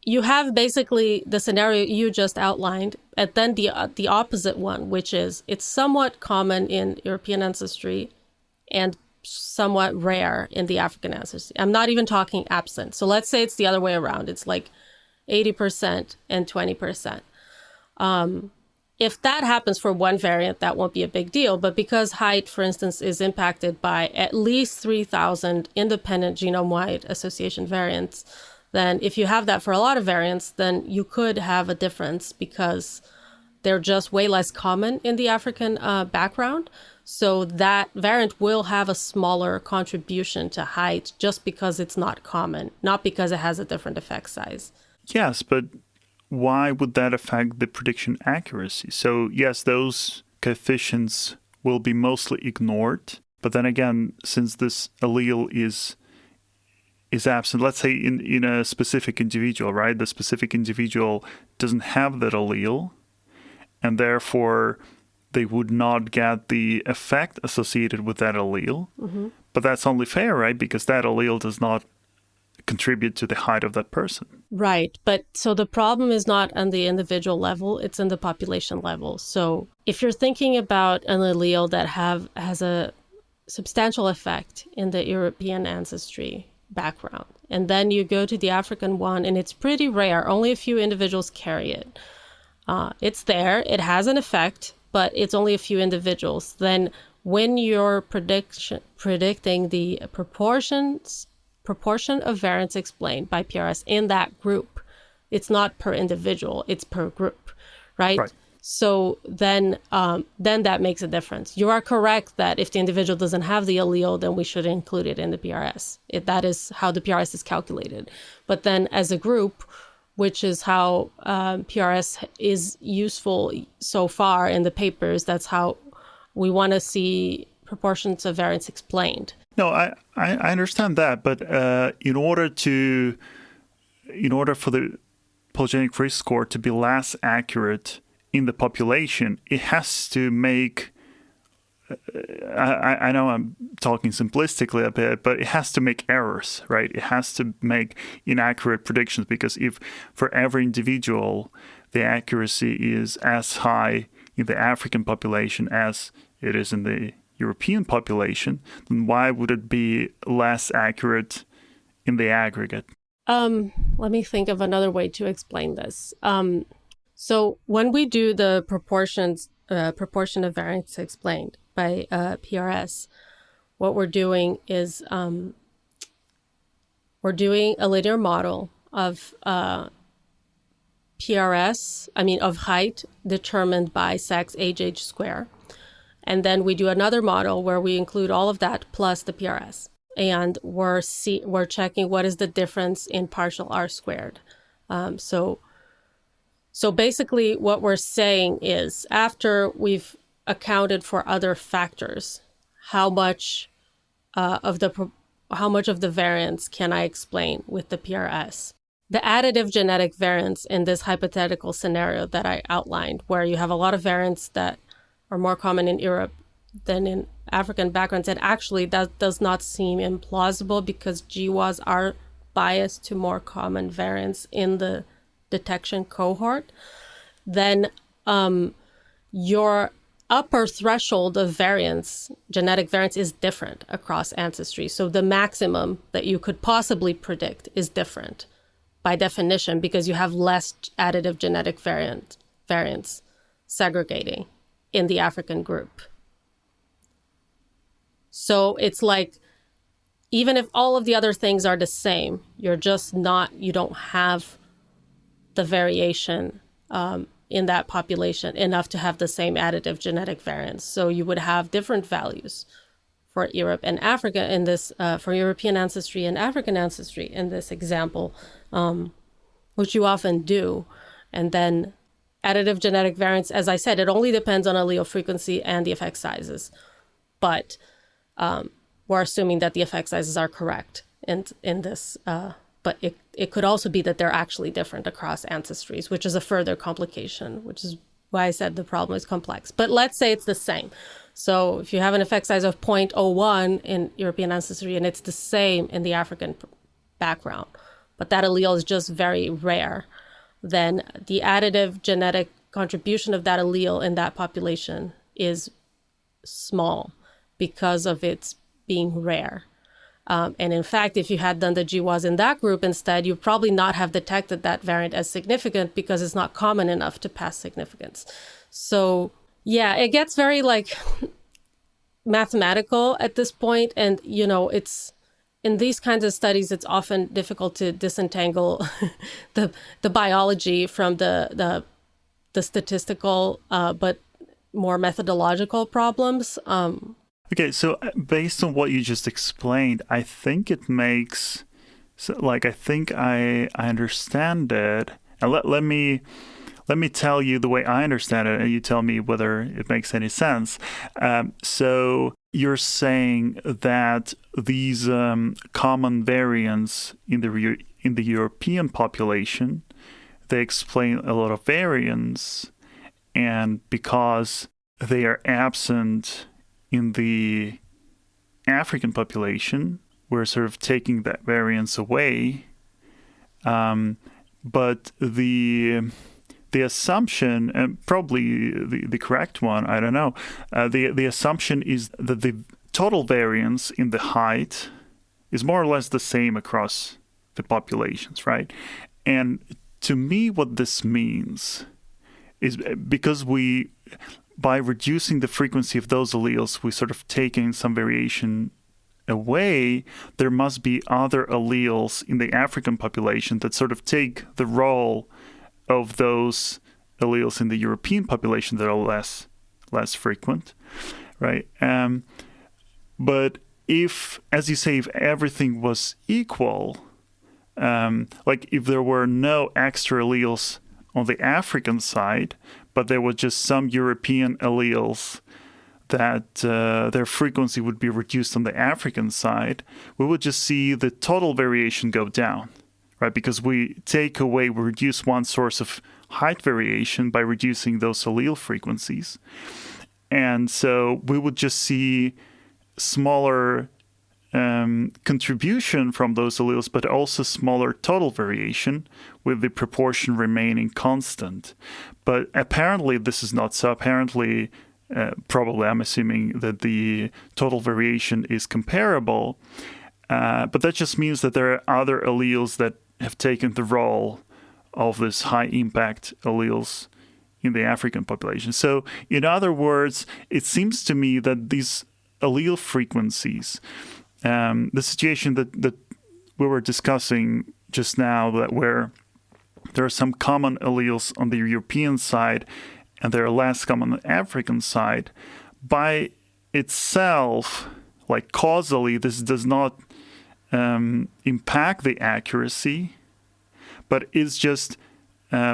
you have basically the scenario you just outlined, and then the opposite one, which is it's somewhat common in European ancestry and somewhat rare in the African ancestry. I'm not even talking absent. So let's say it's the other way around. It's like 80% and 20%. If that happens for one variant, that won't be a big deal. But because height, for instance, is impacted by at least 3,000 independent genome-wide association variants, then if you have that for a lot of variants, then you could have a difference because they're just way less common in the African background. So that variant will have a smaller contribution to height just because it's not common, not because it has a different effect size.
Yes, but why would that affect the prediction accuracy? So yes, those coefficients will be mostly ignored. But then again, since this allele is absent, let's say in a specific individual, right? The specific individual doesn't have that allele, and therefore they would not get the effect associated with that allele. Mm-hmm. But that's only fair, right? Because that allele does not contribute to the height of that person.
Right. But so the problem is not on the individual level, it's in the population level. So if you're thinking about an allele that has a substantial effect in the European ancestry background, and then you go to the African one and it's pretty rare, only a few individuals carry it. It's there, it has an effect, but it's only a few individuals. Then when you're predicting the proportion of variance explained by PRS in that group, it's not per individual, it's per group, right? So then that makes a difference. You are correct that if the individual doesn't have the allele, then we should include it in the PRS. That is how the PRS is calculated. But then as a group, which is how PRS is useful so far in the papers, that's how we want to see proportions of variance explained.
No, I understand that, but in order for the polygenic risk score to be less accurate in the population, it has to make, I know I'm talking simplistically a bit, but it has to make errors, right? It has to make inaccurate predictions, because if for every individual the accuracy is as high in the African population as it is in the European population, then why would it be less accurate in the aggregate?
Let me think of another way to explain this. So when we do the proportion of variance explained by PRS, what we're doing is we're doing a linear model of of height determined by sex, age square. And then we do another model where we include all of that plus the PRS. And we're checking what is the difference in partial R squared. So basically what we're saying is, after we've accounted for other factors, how much of the variance can I explain with the PRS? The additive genetic variance in this hypothetical scenario that I outlined, where you have a lot of variants that are more common in Europe than in African backgrounds, and actually that does not seem implausible because GWAS are biased to more common variants in the detection cohort, then your upper threshold of variance, genetic variance, is different across ancestry. So the maximum that you could possibly predict is different by definition, because you have less additive genetic variance segregating in the African group. So it's like, even if all of the other things are the same, you don't have the variation in that population enough to have the same additive genetic variance. So you would have different values for Europe and Africa in this, for European ancestry and African ancestry in this example, which you often do. And then additive genetic variance, as I said, it only depends on allele frequency and the effect sizes. But we're assuming that the effect sizes are correct in this. But it could also be that they're actually different across ancestries, which is a further complication, which is why I said the problem is complex. But let's say it's the same. So if you have an effect size of 0.01 in European ancestry and it's the same in the African background, but that allele is just very rare, then the additive genetic contribution of that allele in that population is small because of its being rare. And in fact, if you had done the GWAS in that group instead, you'd probably not have detected that variant as significant because it's not common enough to pass significance. So yeah, it gets very mathematical at this point. And, it's in these kinds of studies, it's often difficult to disentangle the biology from the statistical, but more methodological problems.
Okay, so based on what you just explained, I think it makes, I think I understand it. And let me tell you the way I understand it, and you tell me whether it makes any sense. So you're saying that these common variants in the European population, they explain a lot of variance, and because they are absent in the African population, we're sort of taking that variance away. But the assumption, and probably the correct one, I don't know, the assumption is that the total variance in the height is more or less the same across the populations, right? And to me, what this means is because by reducing the frequency of those alleles, we sort of taking some variation away, there must be other alleles in the African population that sort of take the role of those alleles in the European population that are less frequent, right? But if, as you say, if everything was equal, like if there were no extra alleles on the African side, but there were just some European alleles that their frequency would be reduced on the African side, we would just see the total variation go down, right? Because we reduce one source of height variation by reducing those allele frequencies. And so we would just see smaller contribution from those alleles, but also smaller total variation with the proportion remaining constant. But apparently this is not so. Apparently, probably I'm assuming that the total variation is comparable, but that just means that there are other alleles that have taken the role of this high impact alleles in the African population. So in other words, it seems to me that these allele frequencies, the situation that we were discussing just now, that where there are some common alleles on the European side and there are less common on the African side, by itself, like causally, this does not impact the accuracy, but it's just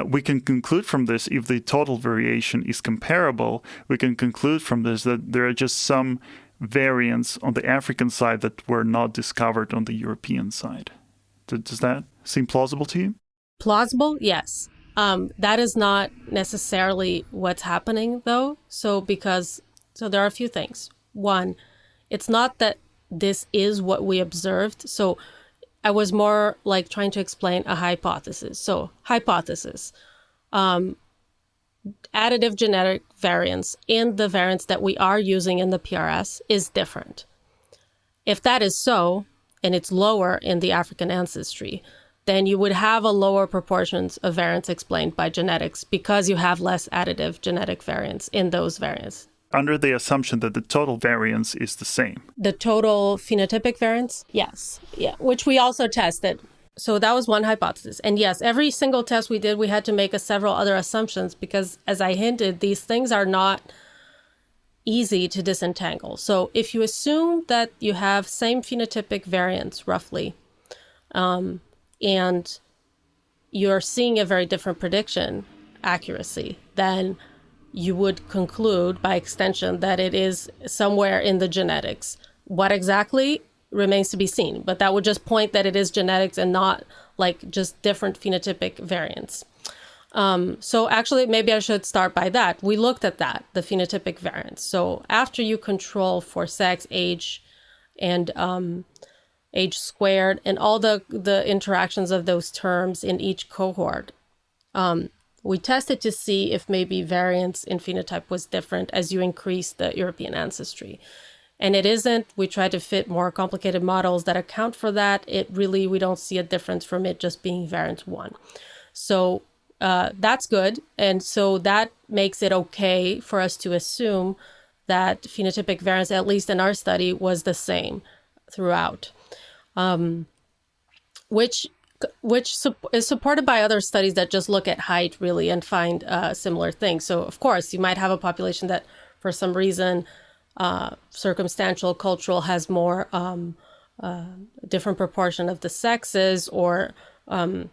we can conclude from this, if the total variation is comparable, we can conclude from this that there are just some variants on the African side that were not discovered on the European side. Does that seem plausible to you?
Plausible? Yes. That is not necessarily what's happening, though. So there are a few things. One, it's not that this is what we observed. So I was more like trying to explain a hypothesis. So hypothesis, additive genetic variance in the variants that we are using in the PRS is different. If that is so, and it's lower in the African ancestry, then you would have a lower proportions of variants explained by genetics because you have less additive genetic variance in those variants.
Under the assumption that the total variance is the same.
The total phenotypic variance? Yes. Yeah, which we also tested. So that was one hypothesis. And yes, every single test we did, we had to make several other assumptions because, as I hinted, these things are not easy to disentangle. So if you assume that you have same phenotypic variance, roughly, and you're seeing a very different prediction accuracy, then you would conclude by extension that it is somewhere in the genetics. What exactly remains to be seen, but that would just point that it is genetics and not like just different phenotypic variants. So actually, maybe I should start by that. We looked at that, the phenotypic variants. So after you control for sex, age, and age squared, and all the interactions of those terms in each cohort, we tested to see if maybe variance in phenotype was different as you increase the European ancestry. And it isn't. We try to fit more complicated models that account for that. We don't see a difference from it just being variant 1. So that's good. And so that makes it okay for us to assume that phenotypic variance, at least in our study, was the same throughout. Which which is supported by other studies that just look at height really and find similar things. So of course, you might have a population that for some reason, circumstantial, cultural, has more different proportion of the sexes, or the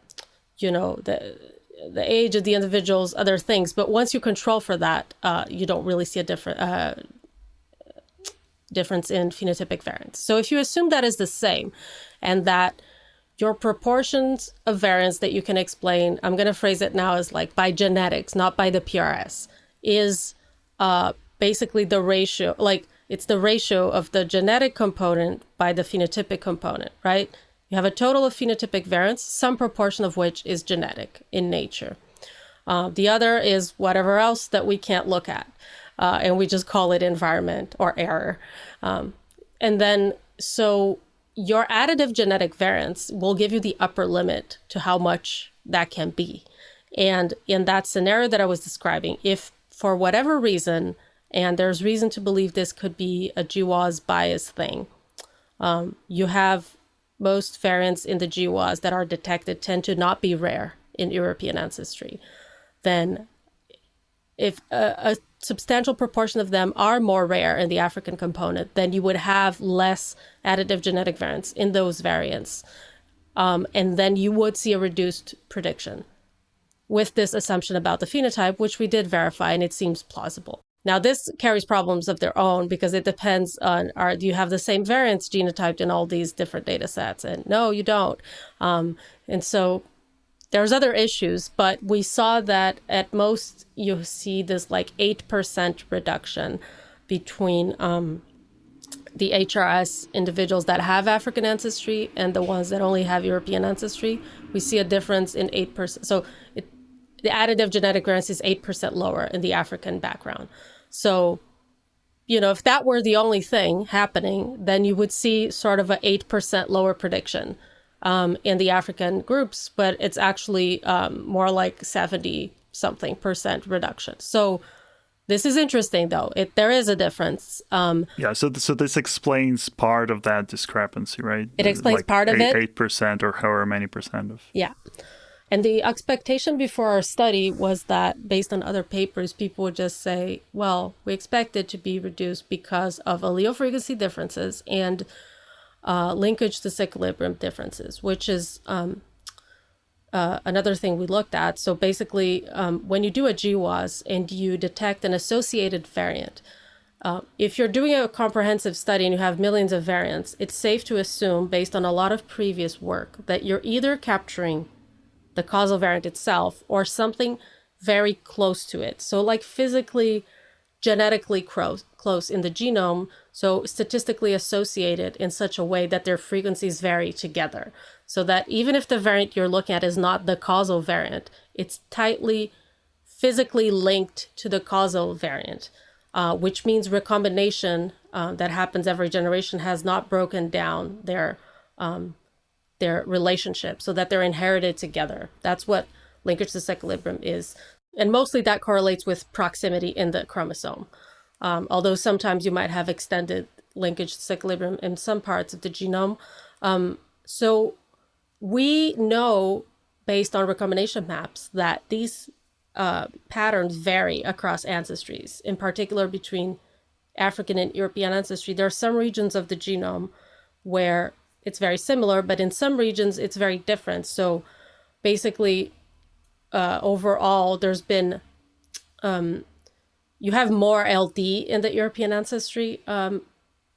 age of the individuals, other things. But once you control for that, you don't really see a difference in phenotypic variance. So if you assume that is the same, and that your proportions of variance that you can explain, I'm going to phrase it now as like by genetics, not by the PRS, is basically the ratio, like it's the ratio of the genetic component by the phenotypic component, right? You have a total of phenotypic variance, some proportion of which is genetic in nature. The other is whatever else that we can't look at, and we just call it environment or error. And then, so your additive genetic variance will give you the upper limit to how much that can be. And in that scenario that I was describing, if for whatever reason, and there's reason to believe this could be a GWAS bias thing, you have most variants in the GWAS that are detected tend to not be rare in European ancestry. Then if a substantial proportion of them are more rare in the African component, then you would have less additive genetic variance in those variants. And then you would see a reduced prediction with this assumption about the phenotype, which we did verify, and it seems plausible. Now, this carries problems of their own because it depends on, do you have the same variants genotyped in all these different data sets? And no, you don't. And so there's other issues, but we saw that at most you see this like 8% reduction between the HRS individuals that have African ancestry and the ones that only have European ancestry. We see a difference in 8%. So the additive genetic variance is 8% lower in the African background. So, if that were the only thing happening, then you would see sort of a 8% lower prediction in the African groups, but it's actually more like 70-something% reduction. So this is interesting, though. There is a difference.
So this explains part of that discrepancy, right?
It explains like part of it.
8% or however many percent of.
Yeah. And the expectation before our study was that based on other papers, people would just say, well, we expect it to be reduced because of allele frequency differences and linkage disequilibrium differences, which is another thing we looked at. So basically, when you do a GWAS and you detect an associated variant, if you're doing a comprehensive study and you have millions of variants, it's safe to assume, based on a lot of previous work, that you're either capturing the causal variant itself or something very close to it. So like physically, genetically close in the genome, so statistically associated in such a way that their frequencies vary together. So that even if the variant you're looking at is not the causal variant, it's tightly physically linked to the causal variant, which means recombination that happens every generation has not broken down their relationship so that they're inherited together. That's what linkage disequilibrium is. And mostly that correlates with proximity in the chromosome. Although sometimes you might have extended linkage disequilibrium in some parts of the genome. So we know, based on recombination maps, that these patterns vary across ancestries, in particular between African and European ancestry. There are some regions of the genome where it's very similar, but in some regions it's very different. So basically, overall, there's been, you have more LD in the European ancestry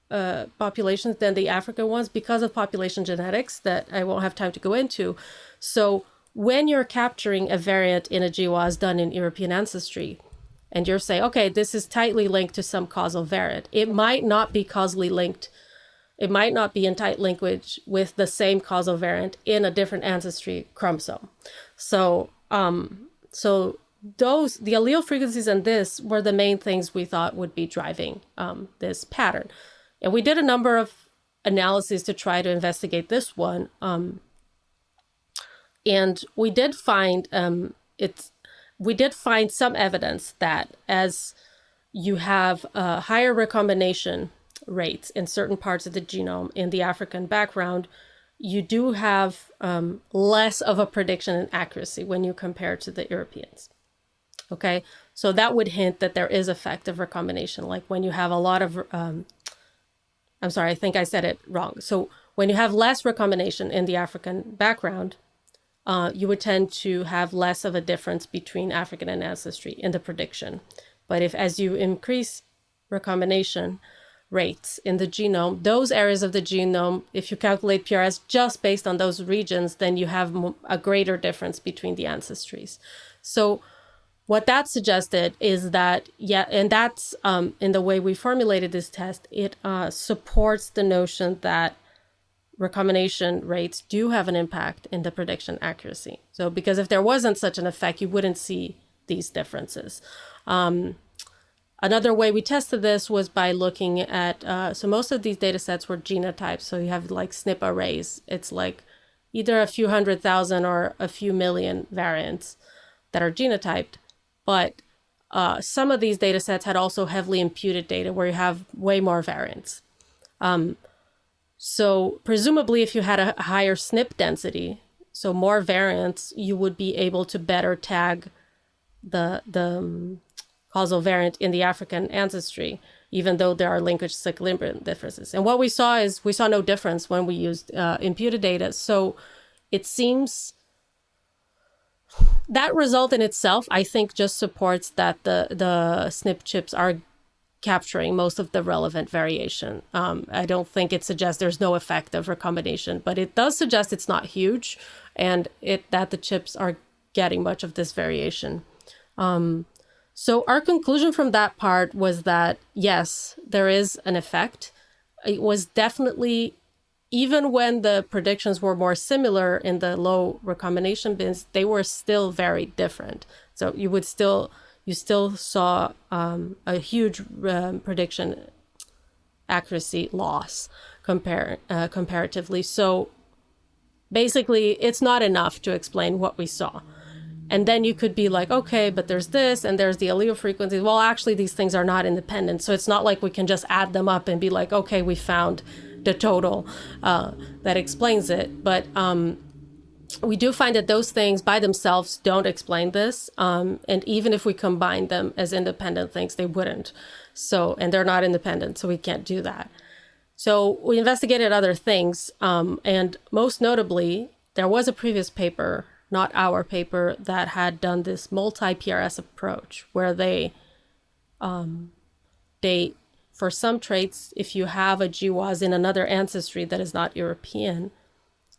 populations than the African ones because of population genetics that I won't have time to go into. So when you're capturing a variant in a GWAS done in European ancestry, and you're saying, okay, this is tightly linked to some causal variant, it might not be causally linked. It might not be in tight linkage with the same causal variant in a different ancestry chromosome. So, the allele frequencies and this were the main things we thought would be driving this pattern. And we did a number of analyses to try to investigate this one. And we did find some evidence that as you have higher recombination rates in certain parts of the genome in the African background, you do have less of a prediction in accuracy when you compare to the Europeans. Okay, so that would hint that there is effective recombination. Like when you have a lot of, I'm sorry, I think I said it wrong. So when you have less recombination in the African background, you would tend to have less of a difference between African and ancestry in the prediction. But as you increase recombination rates in the genome, those areas of the genome, if you calculate PRS just based on those regions, then you have a greater difference between the ancestries. So what that suggested is that, and that's in the way we formulated this test, it supports the notion that recombination rates do have an impact in the prediction accuracy. So because if there wasn't such an effect, you wouldn't see these differences. Another way we tested this was by looking at, so most of these data sets were genotypes. So you have like SNP arrays. It's like either a few 100,000 or a few million variants that are genotyped. But some of these data sets had also heavily imputed data where you have way more variants. So presumably if you had a higher SNP density, so more variants, you would be able to better tag the causal variant in the African ancestry, even though there are linkage equilibrium differences. And what we saw is we saw no difference when we used imputed data. So it seems that result in itself, I think, just supports that the SNP chips are capturing most of the relevant variation. I don't think it suggests there's no effect of recombination, but it does suggest it's not huge and that the chips are getting much of this variation. So our conclusion from that part was that, yes, there is an effect. It was definitely, even when the predictions were more similar in the low recombination bins, they were still very different. So you still saw a huge prediction accuracy loss comparatively. So basically, it's not enough to explain what we saw. And then you could be like, okay, but there's this and there's the allele frequencies. Well, actually, these things are not independent. So it's not like we can just add them up and be like, okay, we found the total that explains it. But we do find that those things by themselves don't explain this. And even if we combine them as independent things, they wouldn't. So, and they're not independent, so we can't do that. So we investigated other things. And most notably, there was a previous paper, not our paper, that had done this multi-PRS approach where they, for some traits, if you have a GWAS in another ancestry that is not European,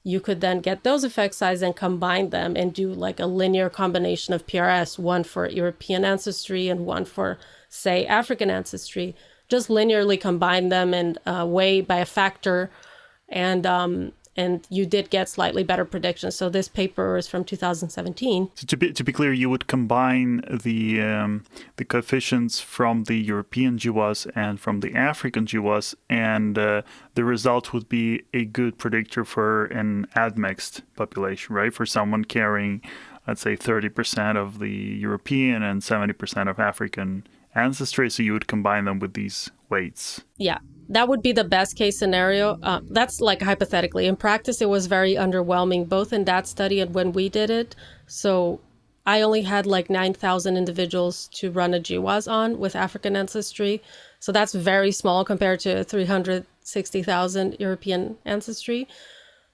you could then get those effect size and combine them and do like a linear combination of PRS, one for European ancestry and one for, say, African ancestry. Just linearly combine them and weigh by a factor, and you did get slightly better predictions. So this paper is from 2017.
So to be clear, you would combine the coefficients from the European GWAS and from the African GWAS, and the result would be a good predictor for an admixed population, right? For someone carrying, let's say, 30% of the European and 70% of African ancestry. So you would combine them with these weights.
Yeah. That would be the best case scenario. That's like hypothetically. In practice, it was very underwhelming, both in that study and when we did it. So I only had like 9,000 individuals to run a GWAS on with African ancestry. So that's very small compared to 360,000 European ancestry.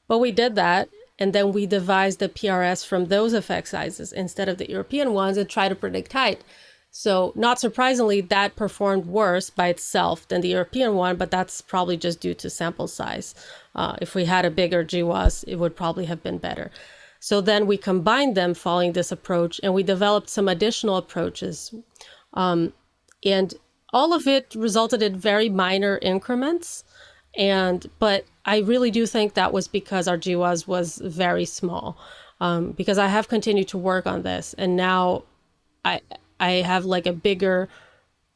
But we did that. And then we devised the PRS from those effect sizes instead of the European ones and try to predict height. So not surprisingly, that performed worse by itself than the European one, but that's probably just due to sample size. If we had a bigger GWAS, it would probably have been better. So then we combined them following this approach, and we developed some additional approaches. And all of it resulted in very minor increments. But I really do think that was because our GWAS was very small, because I have continued to work on this, and now I have like a bigger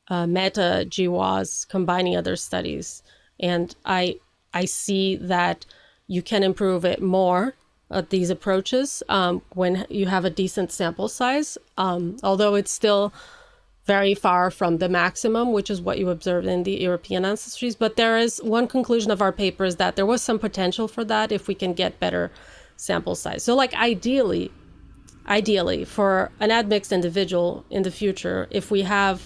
meta GWAS combining other studies. And I see that you can improve it more at these approaches when you have a decent sample size, although it's still very far from the maximum, which is what you observed in the European ancestries. But there is one conclusion of our paper is that there was some potential for that if we can get better sample size. So like ideally for an admixed individual in the future, if we have,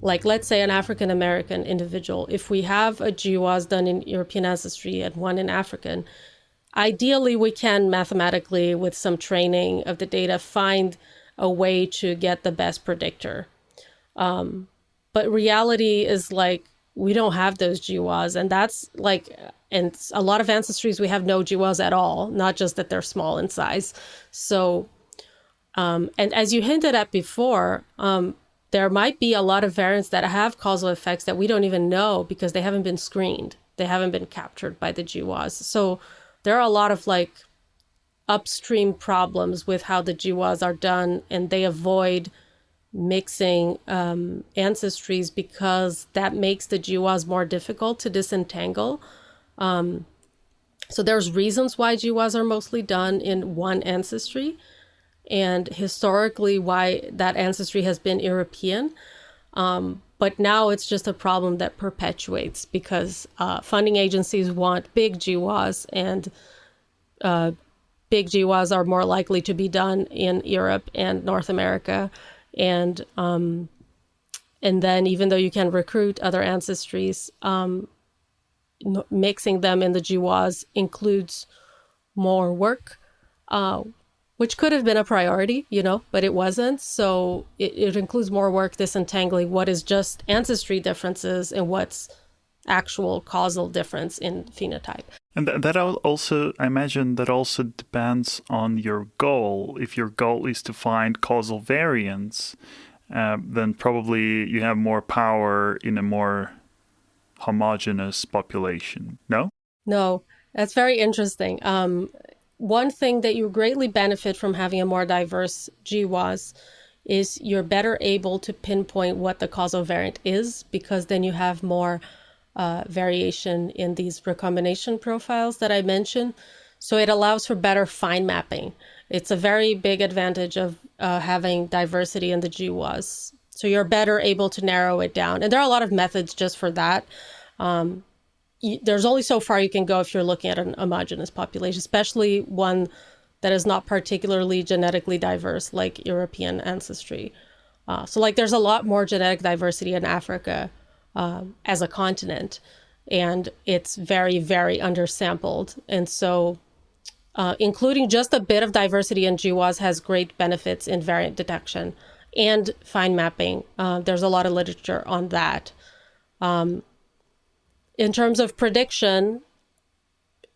like, let's say an African American individual, if we have a GWAS done in European ancestry and one in African, ideally we can mathematically, with some training of the data, find a way to get the best predictor. But reality is like, we don't have those GWAS, and that's like, and a lot of ancestries, we have no GWAS at all, not just that they're small in size. So, and as you hinted at before, there might be a lot of variants that have causal effects that we don't even know because they haven't been screened. They haven't been captured by the GWAS. So there are a lot of like upstream problems with how the GWAS are done, and they avoid mixing ancestries because that makes the GWAS more difficult to disentangle. So there's reasons why GWAS are mostly done in one ancestry, and historically why that ancestry has been European. But now it's just a problem that perpetuates because funding agencies want big GWAS, and big GWAS are more likely to be done in Europe and North America. And then even though you can recruit other ancestries, mixing them in the GWAS includes more work, which could have been a priority, but it wasn't. So it includes more work disentangling what is just ancestry differences and what's actual causal difference in phenotype.
And that also, I imagine that also depends on your goal. If your goal is to find causal variants, then probably you have more power in a more homogeneous population. No?
No, that's very interesting. One thing that you greatly benefit from having a more diverse GWAS is you're better able to pinpoint what the causal variant is, because then you have more variation in these recombination profiles that I mentioned. So it allows for better fine mapping. It's a very big advantage of having diversity in the GWAS. So you're better able to narrow it down. And there are a lot of methods just for that. There's only so far you can go if you're looking at an homogeneous population, especially one that is not particularly genetically diverse, like European ancestry. So like there's a lot more genetic diversity in Africa as a continent, and it's very, very undersampled. And so including just a bit of diversity in GWAS has great benefits in variant detection and fine mapping. There's a lot of literature on that. In terms of prediction,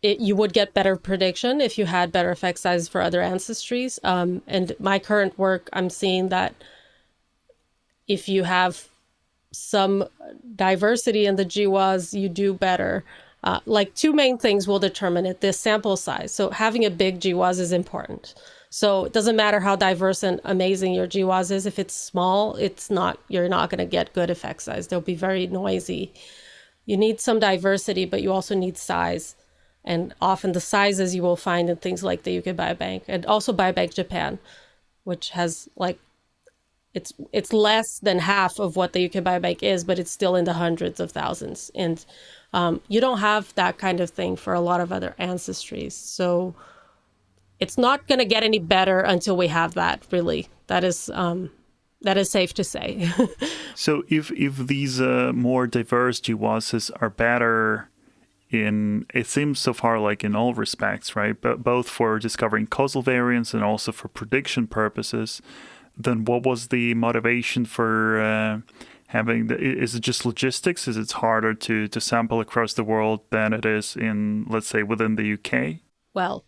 you would get better prediction if you had better effect sizes for other ancestries. And my current work, I'm seeing that if you have some diversity in the GWAS, you do better. Like two main things will determine it: this sample size. So having a big GWAS is important. So it doesn't matter how diverse and amazing your GWAS is. If it's small, you're not going to get good effect size. They'll be very noisy. You need some diversity, but you also need size. And often the sizes you will find in things like the UK Biobank, and also Biobank Japan, which has like, it's less than half of what the UK Biobank is, but it's still in the hundreds of thousands. And you don't have that kind of thing for a lot of other ancestries. So it's not going to get any better until we have that, really. That is safe to say.
So if these more diverse GWASs are better in, it seems so far like in all respects, right? But both for discovering causal variants and also for prediction purposes, then what was the motivation for having is it just logistics? Is it harder to sample across the world than it is in, let's say, within the UK?
Well,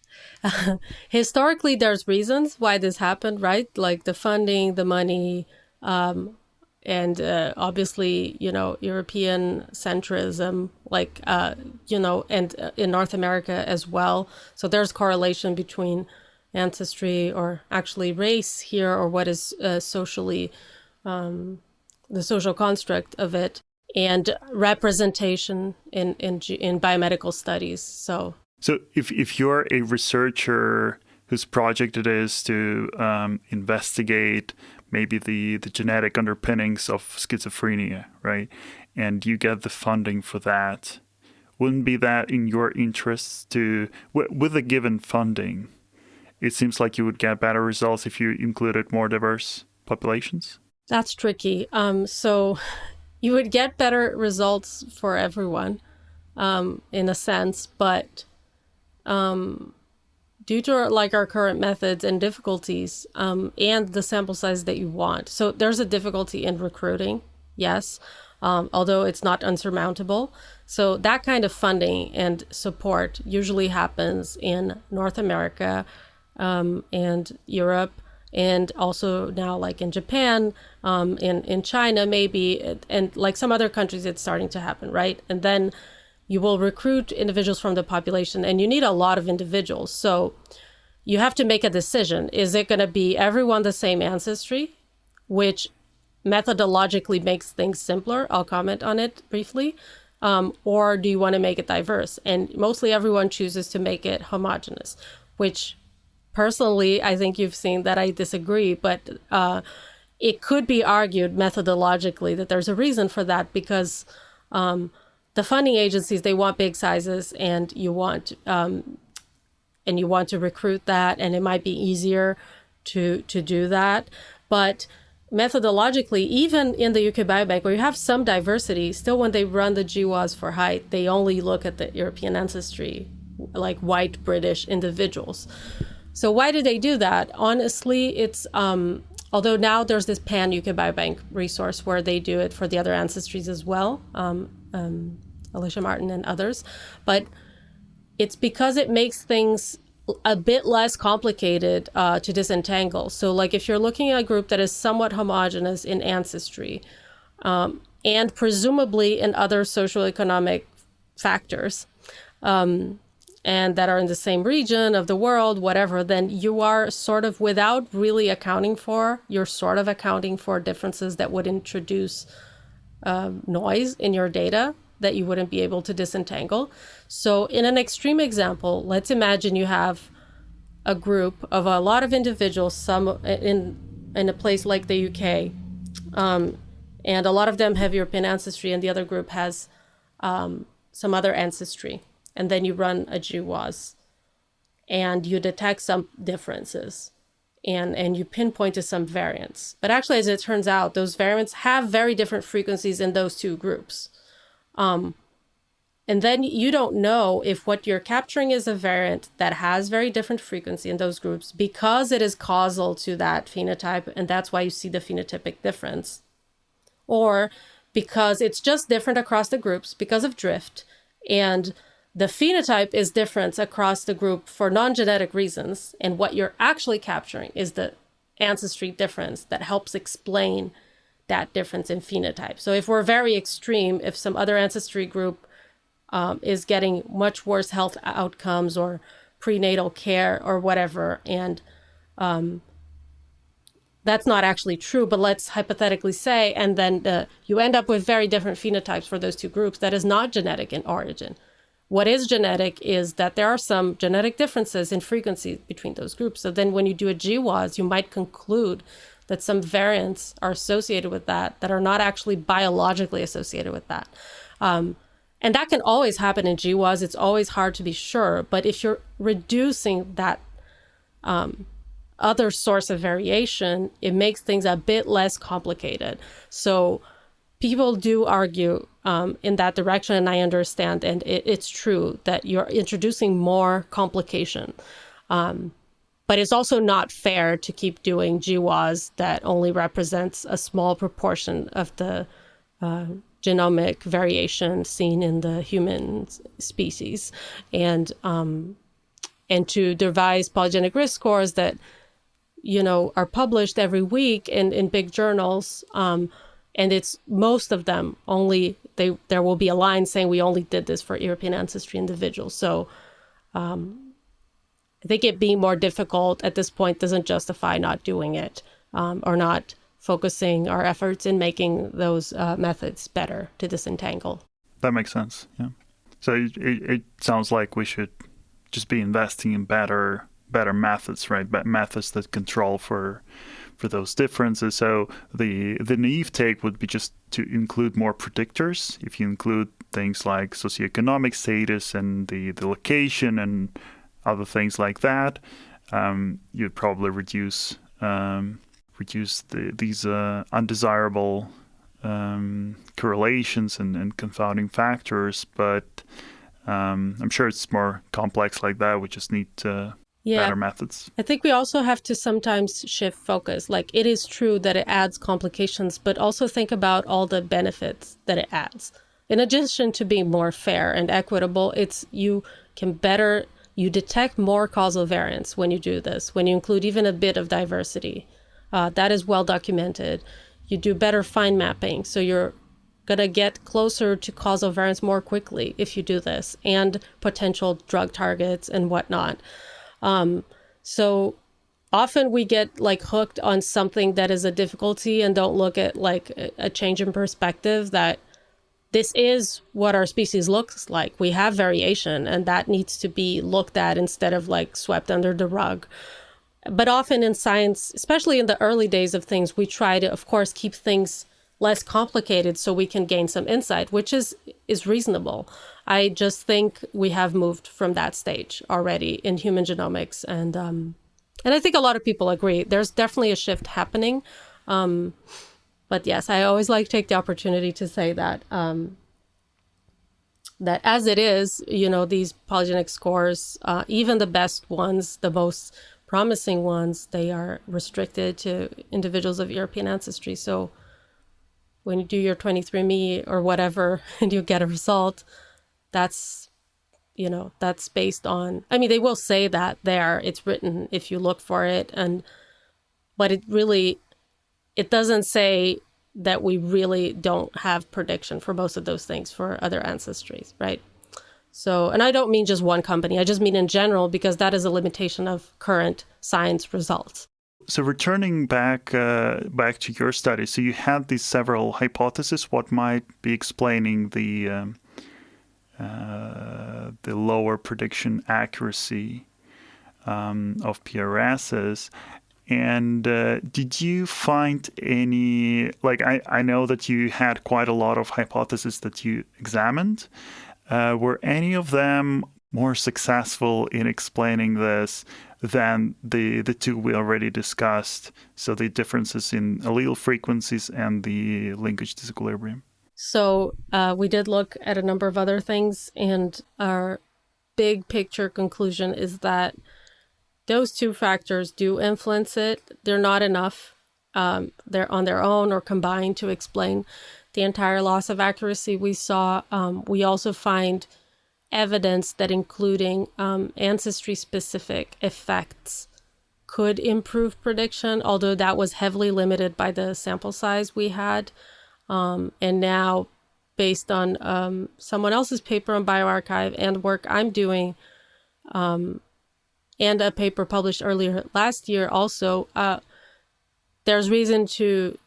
historically, there's reasons why this happened, right? Like the funding, the money, and obviously, European centrism, like, and in North America as well. So there's correlation between ancestry, or actually race here, or what is socially, the social construct of it, and representation in biomedical studies. So if you're a researcher whose project it is to investigate
maybe the genetic underpinnings of schizophrenia, right? And you get the funding for that. Wouldn't be that in your interests to, with the given funding, it seems like you would get better results if you included more diverse populations?
That's tricky. So you would get better results for everyone, in a sense, but due to like our current methods and difficulties, and the sample size that you want. So there's a difficulty in recruiting, yes, although it's not unsurmountable. So that kind of funding and support usually happens in North America, and Europe, and also now like in Japan, in China maybe, and like some other countries it's starting to happen, right? And then you will recruit individuals from the population, and you need a lot of individuals. So you have to make a decision. Is it going to be everyone the same ancestry, which methodologically makes things simpler? I'll comment on it briefly. Or do you want to make it diverse? And mostly everyone chooses to make it homogeneous, which personally, I think you've seen that I disagree, but it could be argued methodologically that there's a reason for that, because the funding agencies, they want big sizes, and you want to recruit that, and it might be easier to do that. But methodologically, even in the UK Biobank, where you have some diversity, still when they run the GWAS for height, they only look at the European ancestry, like white British individuals. So why do they do that? Honestly, it's although now there's this pan UK Biobank resource where they do it for the other ancestries as well, Alicia Martin and others, but it's because it makes things a bit less complicated to disentangle. So like if you're looking at a group that is somewhat homogeneous in ancestry, and presumably in other socioeconomic factors, and that are in the same region of the world, whatever, then you are sort of, without really accounting for, you're sort of accounting for differences that would introduce noise in your data that you wouldn't be able to disentangle. So in an extreme example, let's imagine you have a group of a lot of individuals, some in a place like the UK, and a lot of them have European ancestry, and the other group has some other ancestry. And then you run a GWAS, and you detect some differences, and you pinpoint to some variants. But actually, as it turns out, those variants have very different frequencies in those two groups. And then you don't know if what you're capturing is a variant that has very different frequency in those groups because it is causal to that phenotype, and that's why you see the phenotypic difference, or because it's just different across the groups because of drift, and the phenotype is different across the group for non-genetic reasons, and what you're actually capturing is the ancestry difference that helps explain that difference in phenotype. So if we're very extreme, if some other ancestry group is getting much worse health outcomes or prenatal care or whatever, and that's not actually true, but let's hypothetically say, and then you end up with very different phenotypes for those two groups, that is not genetic in origin. What is genetic is that there are some genetic differences in frequency between those groups. So then when you do a GWAS, you might conclude that some variants are associated with that are not actually biologically associated with that. And that can always happen in GWAS. It's always hard to be sure. But if you're reducing that other source of variation, it makes things a bit less complicated. So people do argue in that direction, and I understand, and it's true that you're introducing more complication. But it's also not fair to keep doing GWAS that only represents a small proportion of the genomic variation seen in the human species, and to devise polygenic risk scores that, you know, are published every week in big journals. And it's most of them only, there will be a line saying we only did this for European ancestry individuals. So I think it being more difficult at this point doesn't justify not doing it, or not focusing our efforts in making those methods better to disentangle.
That makes sense, yeah. So it sounds like we should just be investing in better methods, right? Methods that control for for those differences. So the naive take would be just to include more predictors. If you include things like socioeconomic status and the location and other things like that, you'd probably reduce these undesirable correlations and confounding factors. But I'm sure it's more complex like that. We just need better methods.
I think we also have to sometimes shift focus. Like, it is true that it adds complications, but also think about all the benefits that it adds. In addition to being more fair and equitable, you detect more causal variance when you do this, when you include even a bit of diversity. That is well documented. You do better fine mapping, so you're going to get closer to causal variance more quickly if you do this, and potential drug targets and whatnot. So often we get like hooked on something that is a difficulty and don't look at like a change in perspective that this is what our species looks like. We have variation, and that needs to be looked at instead of like swept under the rug. But often in science, especially in the early days of things, we try to, of course, keep things less complicated so we can gain some insight, which is reasonable. I just think we have moved from that stage already in human genomics. And I think a lot of people agree. There's definitely a shift happening. But yes, I always like to take the opportunity to say that that as it is, these polygenic scores, even the best ones, the most promising ones, they are restricted to individuals of European ancestry. So when you do your 23andMe or whatever and you get a result, that's based on, they will say that there, it's written if you look for it. But it doesn't say that we really don't have prediction for most of those things for other ancestries, right? So, and I don't mean just one company, I just mean in general, because that is a limitation of current science results.
So returning back to your study, so you had these several hypotheses. What might be explaining the lower prediction accuracy of PRSs? And did you find any, like, I know that you had quite a lot of hypotheses that you examined. Were any of them more successful in explaining this than the two we already discussed? So the differences in allele frequencies and the linkage disequilibrium.
So we did look at a number of other things, and our big picture conclusion is that those two factors do influence it. They're not enough. They're on their own or combined to explain the entire loss of accuracy we saw. We also find evidence that including ancestry-specific effects could improve prediction, although that was heavily limited by the sample size we had. And now, based on someone else's paper on bioRxiv and work I'm doing, and a paper published earlier last year also, there's reason to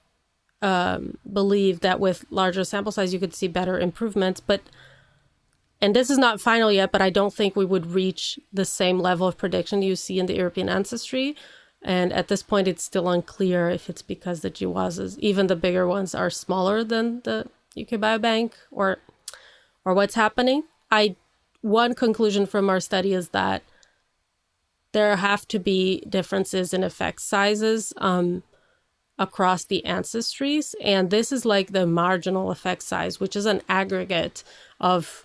believe that with larger sample size, you could see better improvements. And this is not final yet, but I don't think we would reach the same level of prediction you see in the European ancestry. And at this point, it's still unclear if it's because the GWAS, even the bigger ones, are smaller than the UK Biobank or what's happening. One conclusion from our study is that there have to be differences in effect sizes across the ancestries. And this is like the marginal effect size, which is an aggregate of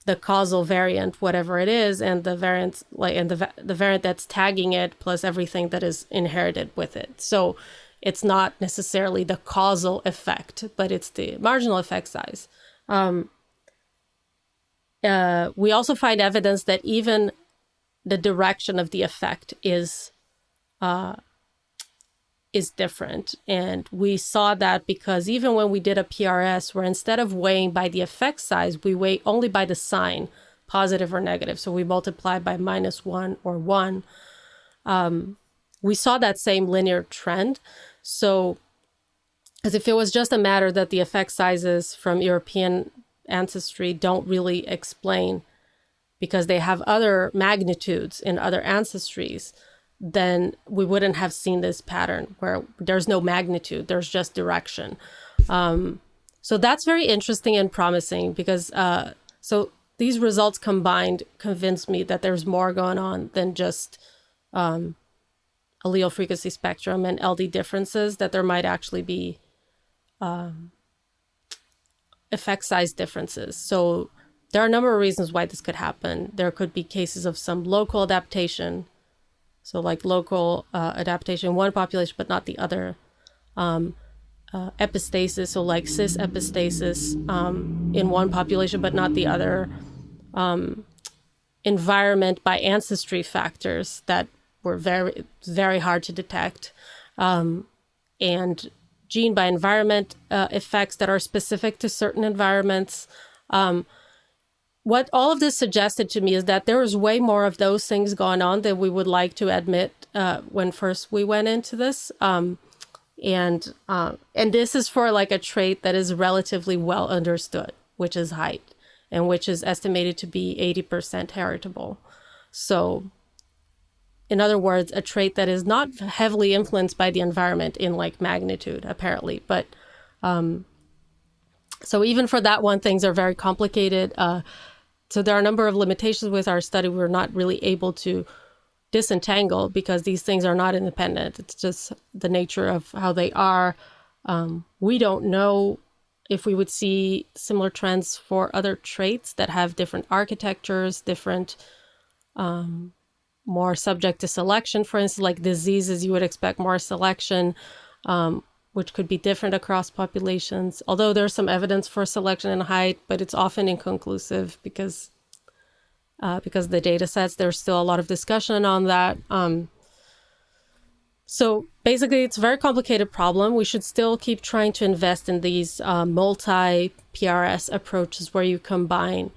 the causal variant, whatever it is, and the variant, the variant that's tagging it, plus everything that is inherited with it. So it's not necessarily the causal effect, but it's the marginal effect size. We also find evidence that even the direction of the effect is different. And we saw that because even when we did a PRS, where instead of weighing by the effect size, we weigh only by the sign, positive or negative. So we multiply by -1 or 1. We saw that same linear trend. So as if it was just a matter that the effect sizes from European ancestry don't really explain because they have other magnitudes in other ancestries, then we wouldn't have seen this pattern where there's no magnitude, there's just direction. So that's very interesting and promising because so these results combined convinced me that there's more going on than just allele frequency spectrum and LD differences, that there might actually be effect size differences. So there are a number of reasons why this could happen. There could be cases of some local adaptation. So like local adaptation in one population, but not the other. Epistasis, so like cis epistasis in one population, but not the other. Environment by ancestry factors that were very, very hard to detect. And gene by environment effects that are specific to certain environments. What all of this suggested to me is that there was way more of those things going on than we would like to admit when first we went into this. And this is for like a trait that is relatively well understood, which is height, and which is estimated to be 80% heritable. So in other words, a trait that is not heavily influenced by the environment in like magnitude, apparently. But so even for that one, things are very complicated. So there are a number of limitations with our study. We're not really able to disentangle because these things are not independent. It's just the nature of how they are. We don't know if we would see similar trends for other traits that have different architectures, different, more subject to selection. For instance, like diseases, you would expect more selection, which could be different across populations. Although there's some evidence for selection in height, but it's often inconclusive because the data sets, there's still a lot of discussion on that. So basically, it's a very complicated problem. We should still keep trying to invest in these multi-PRS approaches where you combine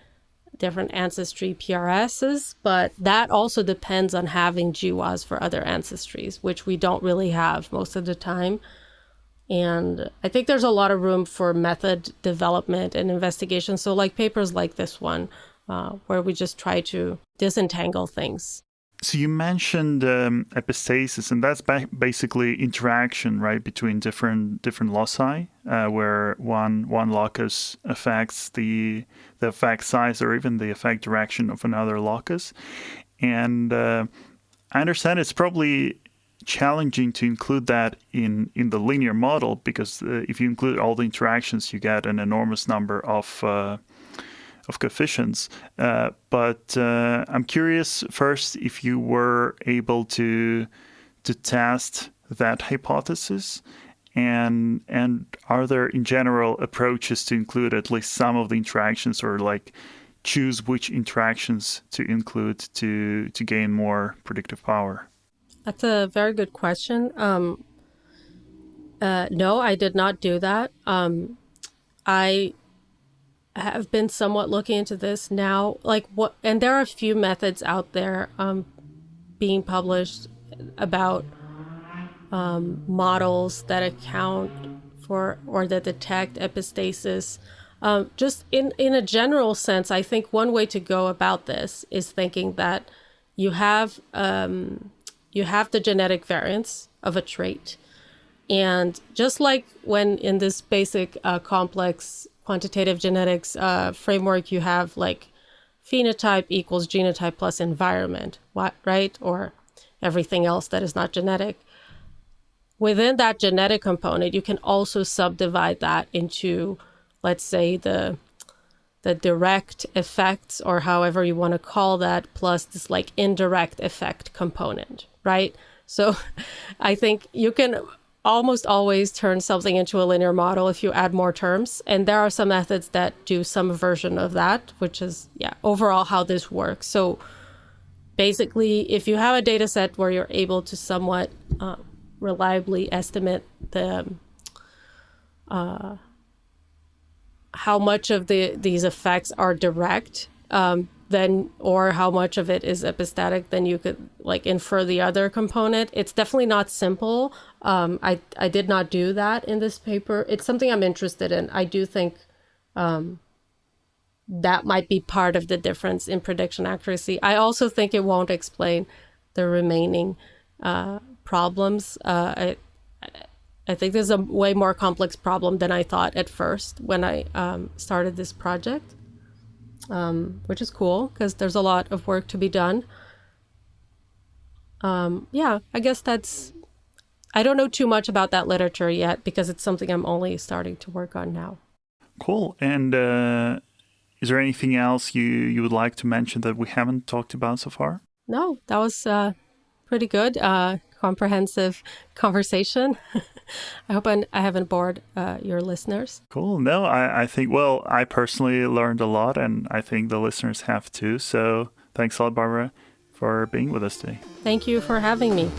different ancestry PRSs, but that also depends on having GWAS for other ancestries, which we don't really have most of the time. And I think there's a lot of room for method development and investigation. So like papers like this one, where we just try to disentangle things.
So you mentioned epistasis, and that's basically interaction, right, between different loci, where one locus affects the effect size or even the effect direction of another locus. And I understand it's probably challenging to include that in the linear model because if you include all the interactions, you get an enormous number of coefficients. But I'm curious first if you were able to test that hypothesis, and are there in general approaches to include at least some of the interactions, or like choose which interactions to include to gain more predictive power?
That's a very good question. No, I did not do that. I have been somewhat looking into this now, and there are a few methods out there being published about models that account for or that detect epistasis. Just in a general sense, I think one way to go about this is thinking that you have the genetic variance of a trait, and just like when in this basic complex quantitative genetics framework, you have like phenotype equals genotype plus environment, right? Or everything else that is not genetic. Within that genetic component, you can also subdivide that into, let's say, the direct effects, or however you want to call that, plus this like indirect effect component, right? So I think you can almost always turn something into a linear model if you add more terms. And there are some methods that do some version of that, which is, overall how this works. So basically, if you have a data set where you're able to somewhat reliably estimate the how much of these effects are direct, then, or how much of it is epistatic, then you could like infer the other component. It's definitely not simple. I did not do that in this paper. It's something I'm interested in. I do think that might be part of the difference in prediction accuracy. I also think it won't explain the remaining problems. I think there's a way more complex problem than I thought at first when I started this project, which is cool because there's a lot of work to be done. Yeah, I guess I don't know too much about that literature yet because it's something I'm only starting to work on now.
Cool. And is there anything else you would like to mention that we haven't talked about so far?
No, that was pretty good, comprehensive conversation. I hope I haven't bored your listeners.
Cool. No, I think, well, I personally learned a lot, and I think the listeners have too. So thanks a lot, Bárbara, for being with us today.
Thank you for having me.